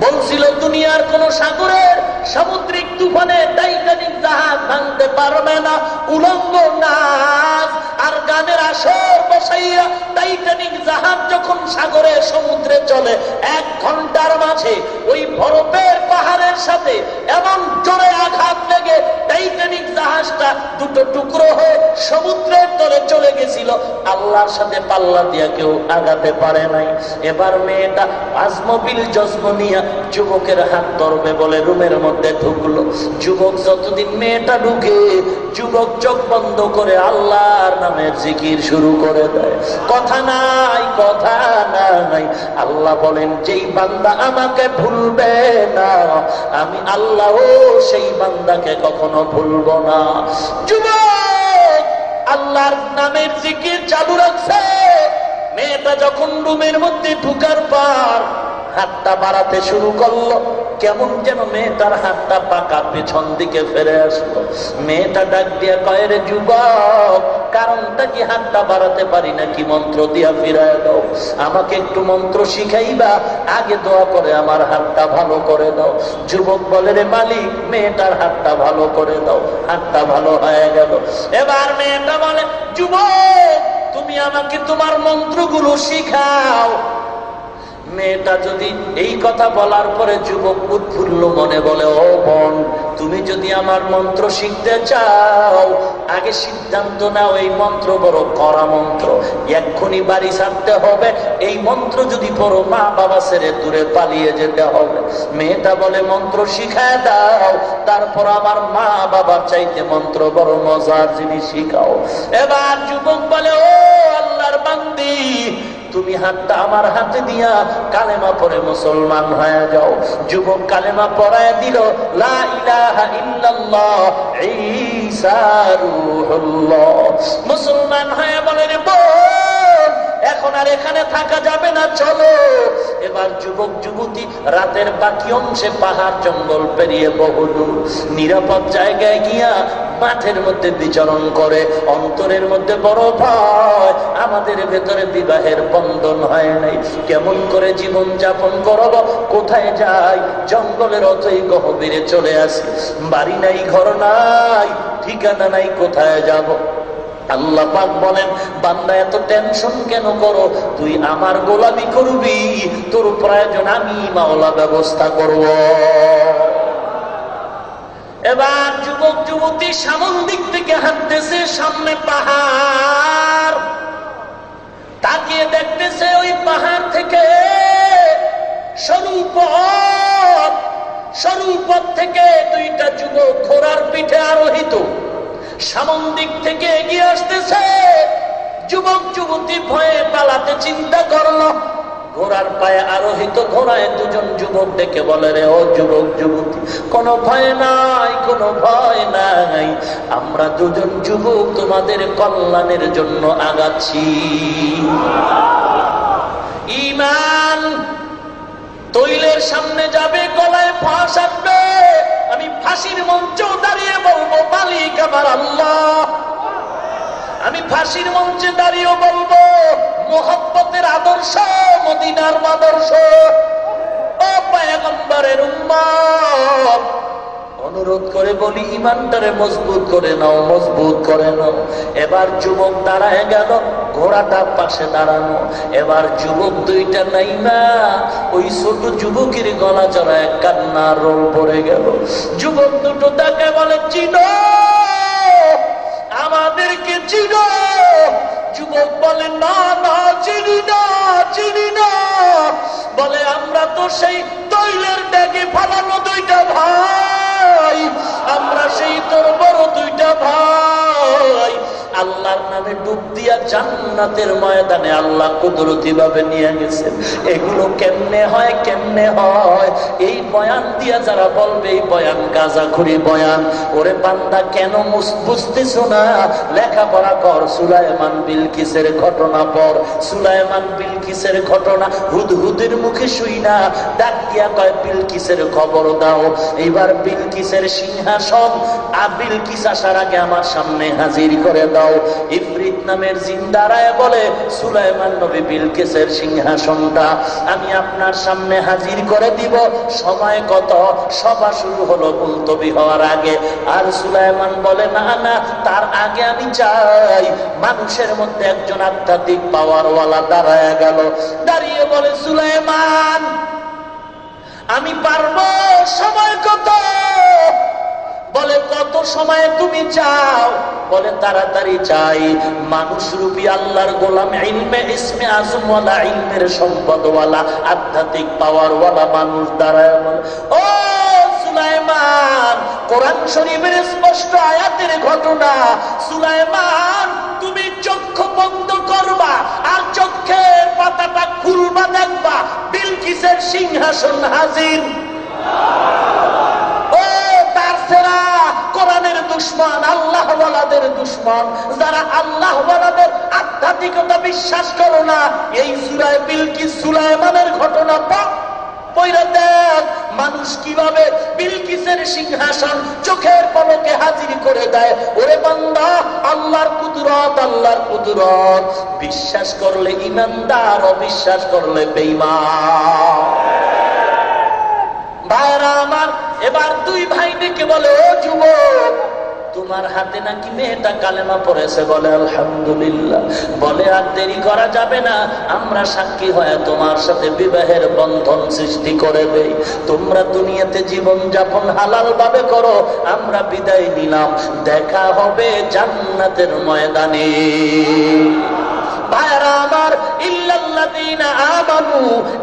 বলছিল দুনিয়ার কোন সাগরের সামুদ্রিক তুফানে টাইটানিক জাহাজ ভাঙতে পারবে না। উলঙ্গ নাচ আর গানের আসর বসাইয়া টাইটানিক জাহাজ যখন সাগরে সমুদ্রে চলে, 1 ঘন্টার মাঝে ওই বরফের পাহাড়ের সাথে এমন জোরে আঘাত লেগে টাইটানিক জাহাজটা 2 টুকরো হয়ে সমুদ্রের তলে চলে গেছিল। আল্লাহর সাথে পাল্লা দিয়া কেউ আগাতে পারে নাই। এবার মেয়েটা আজমবিল জজমনিয়া যুবকের হাত ধরবে বলে রুমের মধ্যে ঢুকলো। যুবক যতদিন মেয়েটা ঢুকে, যুবক চোখ বন্ধ করে আল্লাহর নামের জিকির শুরু করে দেয়। কথা নাই, কথা নাই। আল্লাহ বলেন, যেই বান্দা আমাকে ভুলবে না, আমি আল্লাহ সেই বান্দাকে কখনো ভুলবো না। যুবক আল্লাহর নামের জিকির চালু রাখছে। মেয়েটা যখন রুমের মধ্যে ঢুকার পর হাতটা বাড়াতে শুরু করলো, কেমন যেন মেয়েটার হাতটা পাকা পেছন দিকে ফিরে আসলো। মেয়েটা ডাক দিয়া কয়, রে যুবক, কারণটা কি হাতটা বাড়াতে পারি নাকি? মন্ত্র দিয়া ফিরায় দাও, আমাকে একটু মন্ত্র শিখাইবা, আগে দোয়া করে আমার হাতটা ভালো করে দাও। যুবক বলে, রে মালিক, মেয়েটার হাতটা ভালো করে দাও। হাতটা ভালো হয়ে গেল। এবার মেয়েটা বলে, যুবক তুমি আমাকে তোমার মন্ত্রগুলো শিখাও। মেয়েটা যদি এই কথা বলার পরে যুবক উৎফুল্ল মনে বলে, ও বোন, তুমি যদি আমার মন্ত্র শিখতে চাও, আগে সিদ্ধান্ত নাও এই মন্ত্র বড় কড়া মন্ত্র, এক্ষুনি বাড়ি ছাড়তে হবে। এই মন্ত্র যদি পড়ো মা বাবা ছেড়ে দূরে পালিয়ে যেতে হবে। মেয়েটা বলে, মন্ত্র শিখায় দাও, তারপর আমার মা বাবার চাইতে মন্ত্র বড় মজার জিনিস শিখাও। এবার যুবক বলে, ও আল্লাহর বান্দি, তুমি হাতটা আমার হাতে দিয়া কালেমা পড়ে মুসলমান হয়ে যাও। যুবক কালেমা পড়ায় দিল, লা ইলাহা ইল্লাল্লাহ ঈসা রূহুল্লাহ। মুসলমান হয়ে বলে, রে বোন, এখন আর এখানে থাকা যাবে না, চলো। এবার যুবক যুবতী রাতের বাকি অংশে পাহাড় জঙ্গল পেরিয়ে বহুদূর নিরাপদ জায়গায় গিয়া মাঠের মধ্যে বিচরণ করে। অন্তরের মধ্যে বড় ভয়, আমাদের ভেতরে বিবাহের বন্ধন হয় নাই, কেমন করে জীবন যাপন করব, কোথায় যাই? জঙ্গলের অতই গহীরে চলে আসি, বাড়ি নাই, ঘর নাই, ঠিকানা নাই, কোথায় যাব? আল্লাহ পাক বলেন, বান্দা এত টেনশন কেন করো? তুই আমার গোলামি করবি, তোর প্রয়োজন আমি মাওলা ব্যবস্থা করব। এবার যুবক যুবতী সামন দিক থেকে হাঁটতেছে, সামনে পাহাড়, তাকিয়ে দেখতেছে ওই পাহাড় থেকে সরু পথ থেকে 2টা যুবক ঘোড়ার পিঠে আরোহিত সামন দিক থেকে এগিয়ে আসতেছে। যুবক যুবতী ভয়ে পালাতে চিন্তা করলো। ঘোড়ার পায়ে আরোহিত ঘোড়ায় 2জন যুবক ডেকে বলে, রে ও যুবক যুবতী, কোনো ভয় নাই, কোনো ভয় নাই, আমরা দুজন যুবক তোমাদের কল্যাণের জন্য আগাচ্ছি। ঈমান তৈলের সামনে যাবে, গলায় ফাঁস আসবে, আমি ফাঁসির মঞ্চেও দাঁড়িয়ে বলবো মালিক আমার আল্লাহ। আমি ফাঁসির মঞ্চে দাঁড়িয়ে বলবো মুহাব্বতের আদর্শ, মদিনার আদর্শ। ও পয়গম্বরের উম্মত, অনুরোধ করে বলি ঈমানটারে মজবুত করে নাও, মজবুত করে নাও। এবার যুবক দাঁড়ায় গেল, ঘোড়াটা পাশে দাঁড়ানো। এবার যুবক দুইটা নাইমা ওই ছোট যুবকের গলা জড়ায় কান্নার রোল পড়ে গেল। যুবক দুটো তাকে বলে চিনো, আমাদেরকে চিনো? যুবক বলে না না, চিনি না, চিনি না। বলে আমরা তো সেই তৈলের ব্যাগে ফালানো দুইটা ভাই, আমরা সেই তোর বড় দুইটা ভাই। আল্লাহর নামে ডুব দিয়া জান্নাতের ময়দানে আল্লাহ কুদরতি ভাবে নিয়ে গেছেন। এগুলো কেমনে হয়, কেমনে হয়? এই বয়ান দিয়া যারা বলবে এই বয়ান গাঁজাখুরি বয়ান, ওরে বান্দা কেন বুঝতেছো না? লেখাপড়া কর, সুলাইমান বিলকিসের ঘটনা পড়। সুলাইমান বিলকিসের ঘটনা হুদহুদের মুখে শুই না, ডাক দিয়া কয় বিলকিসের খবর দাও। এইবার বিলকিসের সিংহাসন বিলকিস আসার আগে আমার সামনে হাজির করে দাও। ইফরিত নামের জিন দাঁড়ায় বলে সুলাইমান নবী বিলকিসের সিংহাসনটা আমি আপনার সামনে হাজির করে দিব। সময় কত? সভা শুরু হলো মুলতবি হওয়ার আগে। আর সুলাইমান বলে না না, তার আগে আমি চাই। মানুষের মধ্যে একজন আধ্যাত্মিক পাওয়ারওয়ালা দাঁড়ায় গেল, দাঁড়িয়ে বলে সুলাইমান আমি পারবো। সময় কত? বলে কত সময়ে তুমি চাও? বলে তাড়াতাড়ি চাই। মানুষ রূপী আল্লাহর গোলাম, ইলমে ইসমে আজমওয়ালা, ইলমের সম্পদওয়ালা, আধ্যাত্মিক পাওয়ারওয়ালা মানুষ দাঁড়ায় বলে ও সুলাইমান, কোরআন শরীফের স্পষ্ট আয়াতের ঘটনা। সুলাইমান তুমি চক্ষু বন্ধ করবা আর চোখের পাতাটা খুলবা, দেখবা বিলকিসের সিংহাসন হাজির। ও তার সেরা কোরআনের দুশমন, আল্লাহ ওয়ালাদের দুশমন, যারা আল্লাহ ওয়ালাদের আধ্যাত্মিকতা বিশ্বাস করো না, এই সূরা বিলকিস সুলাইমানের ঘটনা পড়ে দেখ মানুষ কিভাবে বিলকিসের সিংহাসন চোখের পলকে হাজির করে দেয়। ওরে বান্দা, আল্লাহর কুদরত, আল্লাহর কুদরত বিশ্বাস করলে ঈমানদার, অবিশ্বাস করলে বেঈমান। ভাইরা আমার, এবার দুই ভাই ডেকে বলে ও যুবক, তোমার হাতে নাকি মেয়েটা কালেমা পড়েছে। বলে আলহামদুলিল্লাহ। বলে আর দেরি করা যাবে না, আমরা সাক্ষী হয়ে তোমার সাথে বিবাহের বন্ধন সৃষ্টি করে দেই। তোমরা দুনিয়াতে জীবন যাপন হালাল ভাবে করো, আমরা বিদায় নিলাম, দেখা হবে জান্নাতের ময়দানে। ভাইরা আমার, ইল্লাল্লাযীনা আমানু,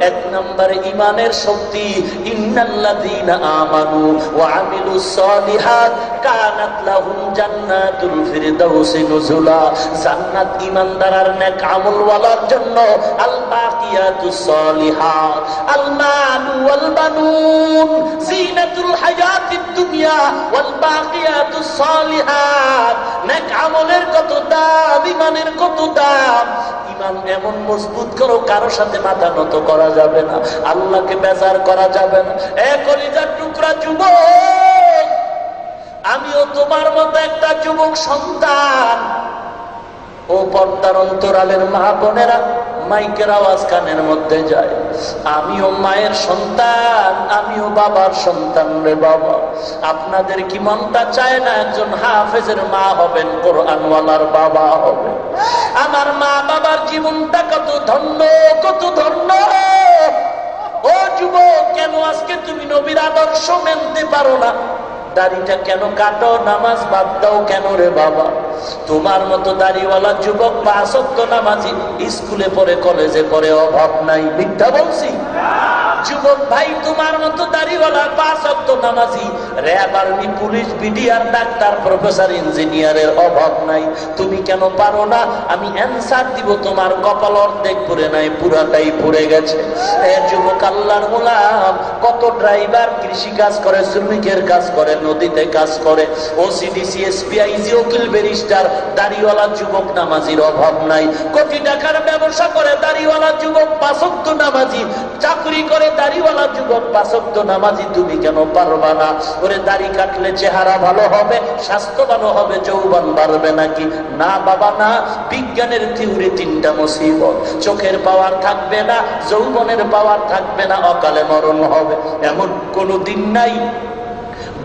এক নম্বর ঈমানের শক্তি। ইন্নাল্লাযীনা আমানু ওয়া আমিলুস সালিহাত কানাত লাহুম জান্নাতুল ফিরদাউসি নুজুলা। জান্নাত ঈমানদার আর নেক আমলওয়ালার জন্য। আল বাকিয়াতুস সালিহাত, আল মালু ওয়াল বানুন জিনাতুল হায়াতিদ দুনিয়া ওয়াল বাকিয়াতুস সালিহাত। নেক আমলের কত দাম, ঈমানের কত দাম। ঈমান এমন মজবুত করো, কারো সাথে মাথা নত করা যাবে না, আল্লাহকে বেজার করা যাবে না। এ কলিজার টুকরা যুবক, আমিও তোমার মতো একটা যুবক সন্তান। ও পর্দার অন্তরালের মা বোনেরা, মাইকের আওয়াজ কানের মধ্যে যায়, আমিও মায়ের সন্তান, আমিও বাবার সন্তান রে বাবা। আপনাদের কি মনটা চায় না একজন হাফেজের মা হবেন, কোরআনওয়ালার বাবা হবেন? আমার মা বাবার জীবনটা কত ধন্য, কত ধন্য। ও যুবক, কেন আজকে তুমি নবীর আদর্শ মেনতে পারো না? দাড়িটা কেন কাটো? নামাজ বাদ দাও কেন রে বাবা? তোমার মতো দাড়িওয়ালা যুবক 5 ওয়াক্ত নামাজি, স্কুলে পড়ে, কলেজে পড়ে, অভাব নাই। মিথ্যা বলছি? যুবক ভাই, তোমার মতো দাড়িওয়ালা 5 ওয়াক্ত নামাজি RAB, army, police, BDR, doctor, professor, ইঞ্জিনিয়ারের অভাব নাই। তুমি কেন পারো না? আমি অ্যানসার দিব, তোমার কপাল অর্ধেক পুড়ে নাই, পুরাটাই পুড়ে গেছে। যুবক আল্লাহর গোলাম, কত ড্রাইভার কৃষি কাজ করে, শ্রমিকের কাজ করে, নদীতে কাজ করে, ওসিডিসি, এসপিআইজি, উকিল, ব্যারিস্টার, দাড়িওয়ালা যুবক নামাজির অভাব নাই। কোটি টাকার ব্যবসা করে দাড়িওয়ালা যুবক 5 ওয়াক্ত নামাজি, চাকরি করে দাড়িওয়ালা যুবক 5 ওয়াক্ত নামাজি। তুমি কেন পারবা না? ওরে দাড়ি কাটলে চেহারা ভালো হবে, স্বাস্থ্যবান হবে, যৌবন বাড়বে নাকি? না বাবা না। বিজ্ঞানের থিওরি 3টা মুসিবত। চোখের পাওয়ার থাকবে না, যৌবনের পাওয়ার থাকবে না, অকালে মরণ হবে। এমন কোন দিন নাই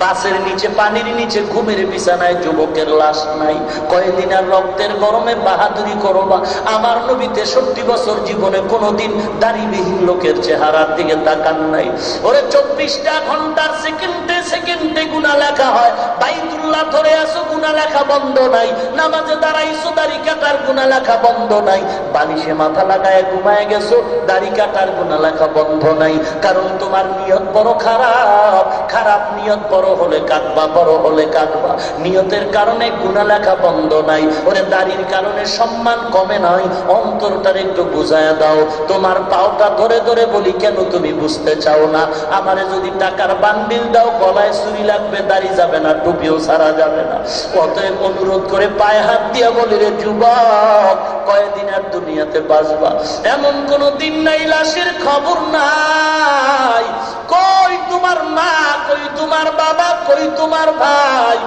বাসের নিচে, পানির নিচে, ঘুমের বিছানায় যুবকের লাশ নাই। কয়েকদিন আর রক্তের গরমে বাহাদুরি করবা। আমার নবী 63 বছর জীবনে কোনদিন দাড়িবিহীন লোকের চেহারার দিকে তাকান নাই। ওরে 24টা ঘন্টার সেকেন্ডে সেকেন্ডে গুনাহ লেখা হয়। বাইতুল্লাহ ধরে আসো, গুনাহ লেখা বন্ধ নাই। নামাজে দাঁড়াইছো, দাড়ি কাটার গুনাহ লেখা বন্ধ নাই। বালিশে মাথা লাগায় ঘুমায় গেছো, দাড়ি কাটার গুনাহ লেখা বন্ধ নাই। কারণ তোমার নিয়ত বড় খারাপ। খারাপ নিয়ত বড় হলে কাঁদবা, বড় হলে কাঁদবা। নিয়তের কারণে গুনাহ লেখা বন্ধ নাই। ওরে দাড়ির কারণে সম্মান কমে নাই। অন্তরটার একটু বুঝায়া দাও। তোমার পাওটা ধরে ধরে বলি, কেন তুমি বুঝতে চাও না? আমারে যদি টাকার বান্ডিল দাও, গলায় চুরি লাগবে, দাড়ি যাবে না, টুপিও ছাড়া যাবে না। অতএব অনুরোধ করে পায়ে হাত দিয়া বলি, রে যুবক, কয়দিন আর দুনিয়াতে বাঁচবা? এমন কোন দিন নাই লাশের খবর নাই। কই তোমার মা, কই তোমার বাবা, কই তোমার ভাই?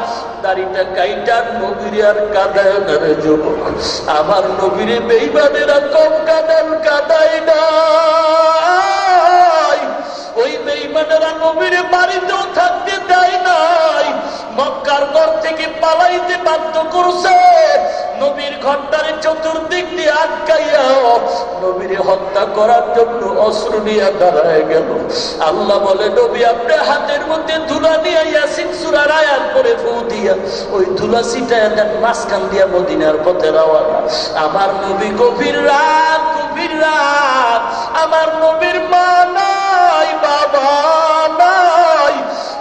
দাড়িটা কাইটা নবীরে আর কাঁদায় না রে যুবক। আমার নবীরে বেঈমানেরা কম কাঁদান, কাঁদায় নাই। ওই বেঈমানেরা নবীরে বাড়িতেও থাকতে দেয় নাই, মক্কার ঘর থেকে পালাইতে বাধ্য করছে। নবীর ঘরটারে চতুর্দিক দিয়ে আটকাইয়া নবীরে হত্যা করার জন্য অস্ত্র নিয়ে দাঁড়ায় গেল। আল্লাহ বলে, নবী আপনি হাতের মধ্যে ধুলা নিয়ে ইয়াসিন সূরার আয়াত পড়ে ফু দিয়া ওই ধুলা ছিটায় দেন, মাঝখান দিয়া মদিনার পথে রওনা। আমার নবী গভীর রাত, গভীর রাত। আমার নবীর মা নাই, বাবা নাই।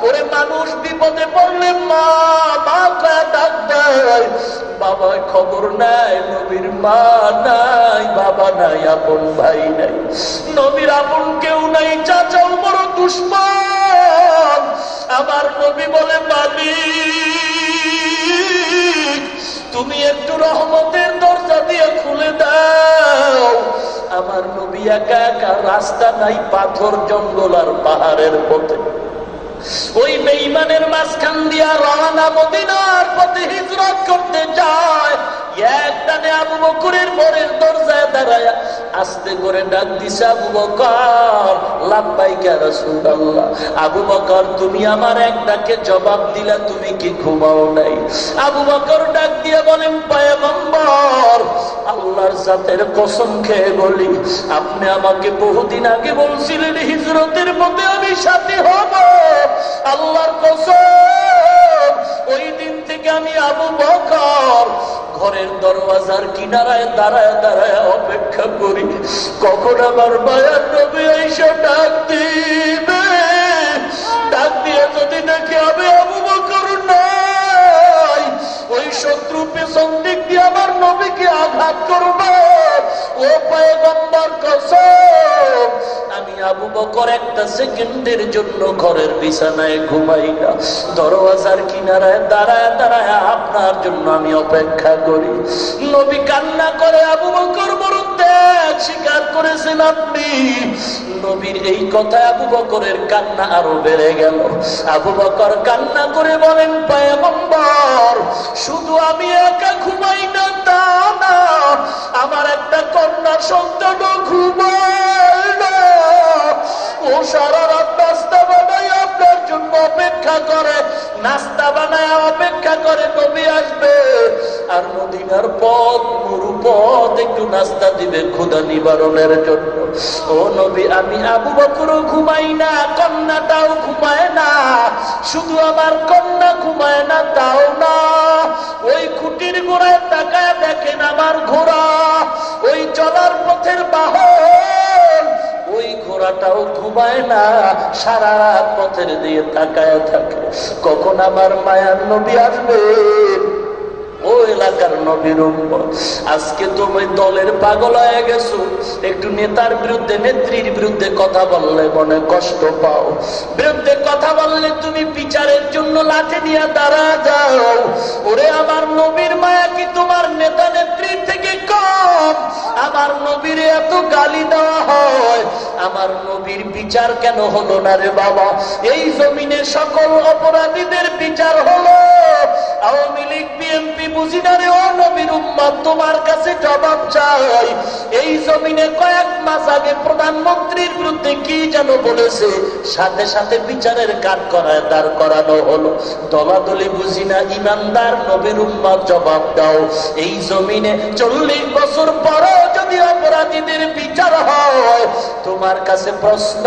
ওরে মানুষ বিপদে পড়লে মা মা কয়ে ডাক দেয়, বাবা খবর নাই। নবীর মা নাই, বাবা নাই, আপন ভাই নাই। নবীর আপন কেউ নাই, চাচাও বড় দুশ্মন। আমার নবী বলে, মালিক তুমি একটু রহমতের দরজা দিয়ে খুলে দাও। আমার নবী একা একা, রাস্তা নাই, পাথর, জঙ্গল আর পাহাড়ের পথে। ওই বেঈমানের মাঝখান দিয়া রওনা মদিনার পথে হিজরত করতে যায়। একটানে আবু বকরের ঘরের দরজায় দাঁড়ায় আস্তে করে ডাক দিছে, আবু বকর, লাব্বাইকা রাসূলুল্লাহ। আবু বকর, তুমি আমার এক ডাকে জবাব দিলা, তুমি কি ঘুমাও নাই? আবু বকর ডাক দিয়ে বলেন, পয়গম্বর, আল্লাহর জাতের কসম খেয়ে বলি, আপনি আমাকে বহুদিন আগে বলছিলেন হিজরতের পথে আমি সাথী হব। আল্লাহর কসম, ওই দিন থেকে আমি আবু বকর ঘরের দরওয়াজার কিনারায় দাঁড়ায় দাঁড়ায় অপেক্ষা করি, কখন আমার মায়ার নবী এসে ডাক দিবে। ডাক দিয়ে যদি দেখে আমি আবু বকর নাই, ওই শত্রু পেছন দিক দিয়ে আমার নবীকে আঘাত করবে। ও পয়গম্বর কসম, আমি আবু বকর একটা সেকেন্ডের জন্য ঘরের বিছানায় ঘুমাই না, দরওয়াজার কিনারায় দাঁড়ায় দাঁড়ায় আপনার জন্য আমি অপেক্ষা করি। নবী কান্না করে, আবু বকর বড় ত্যাগ স্বীকার করেছেন আপনি। নবীর এই কথা আবু বকরের কান্না আরো বেড়ে গেল। আবু বকর কান্না করে বলেন, পয়গম্বর, শুধু আমি একা ঘুমাই না তা না, আমার একটা কন্যা সন্তানও ঘুমায় না। ও সারা রাত নাস্তা বানায় আপনার জন্য অপেক্ষা করে, নাস্তা বানায় অপেক্ষা করে নবী আসবে। আর মদিনার পথ, মরু পথ, একটু নাস্তা দিবে ক্ষুধা নিবারণের জন্য। ও নবী, আমি আবু বকরও ঘুমাই না, কন্যাটাও ঘুমায় না। শুধু আমার কন্যা ঘুমায় না তাও না, ওই খুঁটির গোড়ায় তাকায় দেখেন আমার ঘোড়া, ওই চলার পথের বাহন, ওই ঘোড়া ওরাটাও ঘুমায় না, সারা রাত পথের দিয়ে তাকায় থাকে কখন আমার মায়ার নবী আসবে। ও এলাকার নবীর উম্মত, আজকে তুমি দলের পাগল হয়ে গেছো। একটু নেতার বিরুদ্ধে নেত্রীর বিরুদ্ধে কথা বললে মনে কষ্ট পাও, বিরুদ্ধে কথা বললে তুমি বিচারের জন্য লাঠি নিয়ে দাঁড়া যাও। ওরে আমার নবীর মায়া কি তোমার নেতা নেত্রীর থেকে কম? আমার নবীর এত গালি দেওয়া হয়, আমার নবীর বিচার কেন হলো না রে বাবা? এই জমিনে সকল অপরাধীদের বিচার হলো, আওয়ামী লীগ বিএনপি বুঝি না রে। ও নবীর উম্মত, তোমার কাছে জবাব চাই। এই জমিনে কয়েক মাস আগে প্রধানমন্ত্রীর বিরুদ্ধে কি যেন বলেছে, সাথে সাথে বিচারের কাঠ করায় দাঁড় করানো হলো। দলাদলি বুঝি না, ইমানদার নবীর উম্মত জবাব দাও। এই জমিনে 40 বছর পরও যদি অপরাধীদের বিচার হয়, তোমার কাছে প্রশ্ন,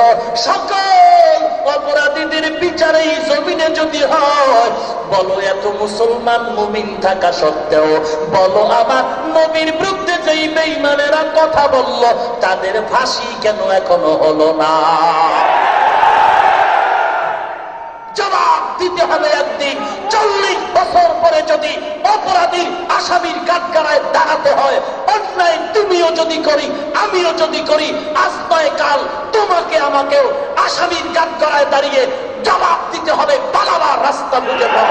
সকল অপরাধীদের বিচার এই জমিনে যদি হয়, বলো এত মুসলমান মুমিন থাকা সত্ত্বেও, বলো আমার নবীর বিরুদ্ধে যেই বেঈমানেরা কথা বলল, তাদের ফাঁসি কেন এখনো হলো না? জবাব দিতে হবে একদিন। 40 বছর পরে যদি অপরাধীর আসামির কাঠগড়ায় দাঁড়াতে হয়, অন্যায় তুমিও যদি করি আমিও যদি করি, আজ নয় কাল তোমাকে আমাকেও আসামির কাঠগড়ায় দাঁড়িয়ে জবাব দিতে হবে। পালাবার রাস্তা বুঝে পাও।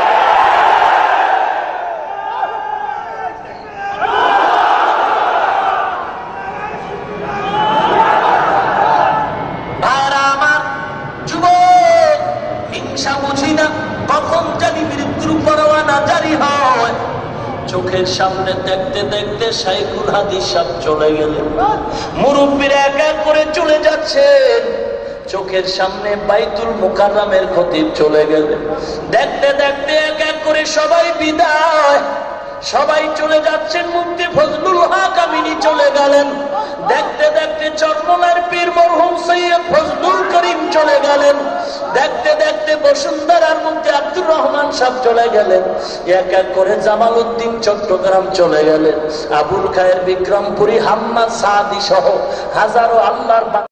চোখের সামনে দেখতে দেখতে শাইখুল হাদিস সাহেব চলে গেলেন, মুরব্বীরা এক এক করে চলে যাচ্ছেন। চোখের সামনে বাইতুল মুকাররমের খতিব চলে গেলেন, দেখতে দেখতে এক এক করে সবাই বিদায়, সবাই চলে যাচ্ছেন। মুফতি ফজলুল হক আমিনী চলে গেলেন, দেখতে দেখতে চরমনার পীর মরহুম সৈয়দ ফজলুল করিম চলে গেলেন, দেখতে দেখতে বসুন্ধরার মুফতি আব্দুর রহমান সাহেব চলে গেলেন, এক এক করে জামাল উদ্দিন চট্টগ্রাম চলে গেলেন, আবুল খায়ের বিক্রমপুরী, হাম্মাদ সাদি সহ হাজারো আল্লাহর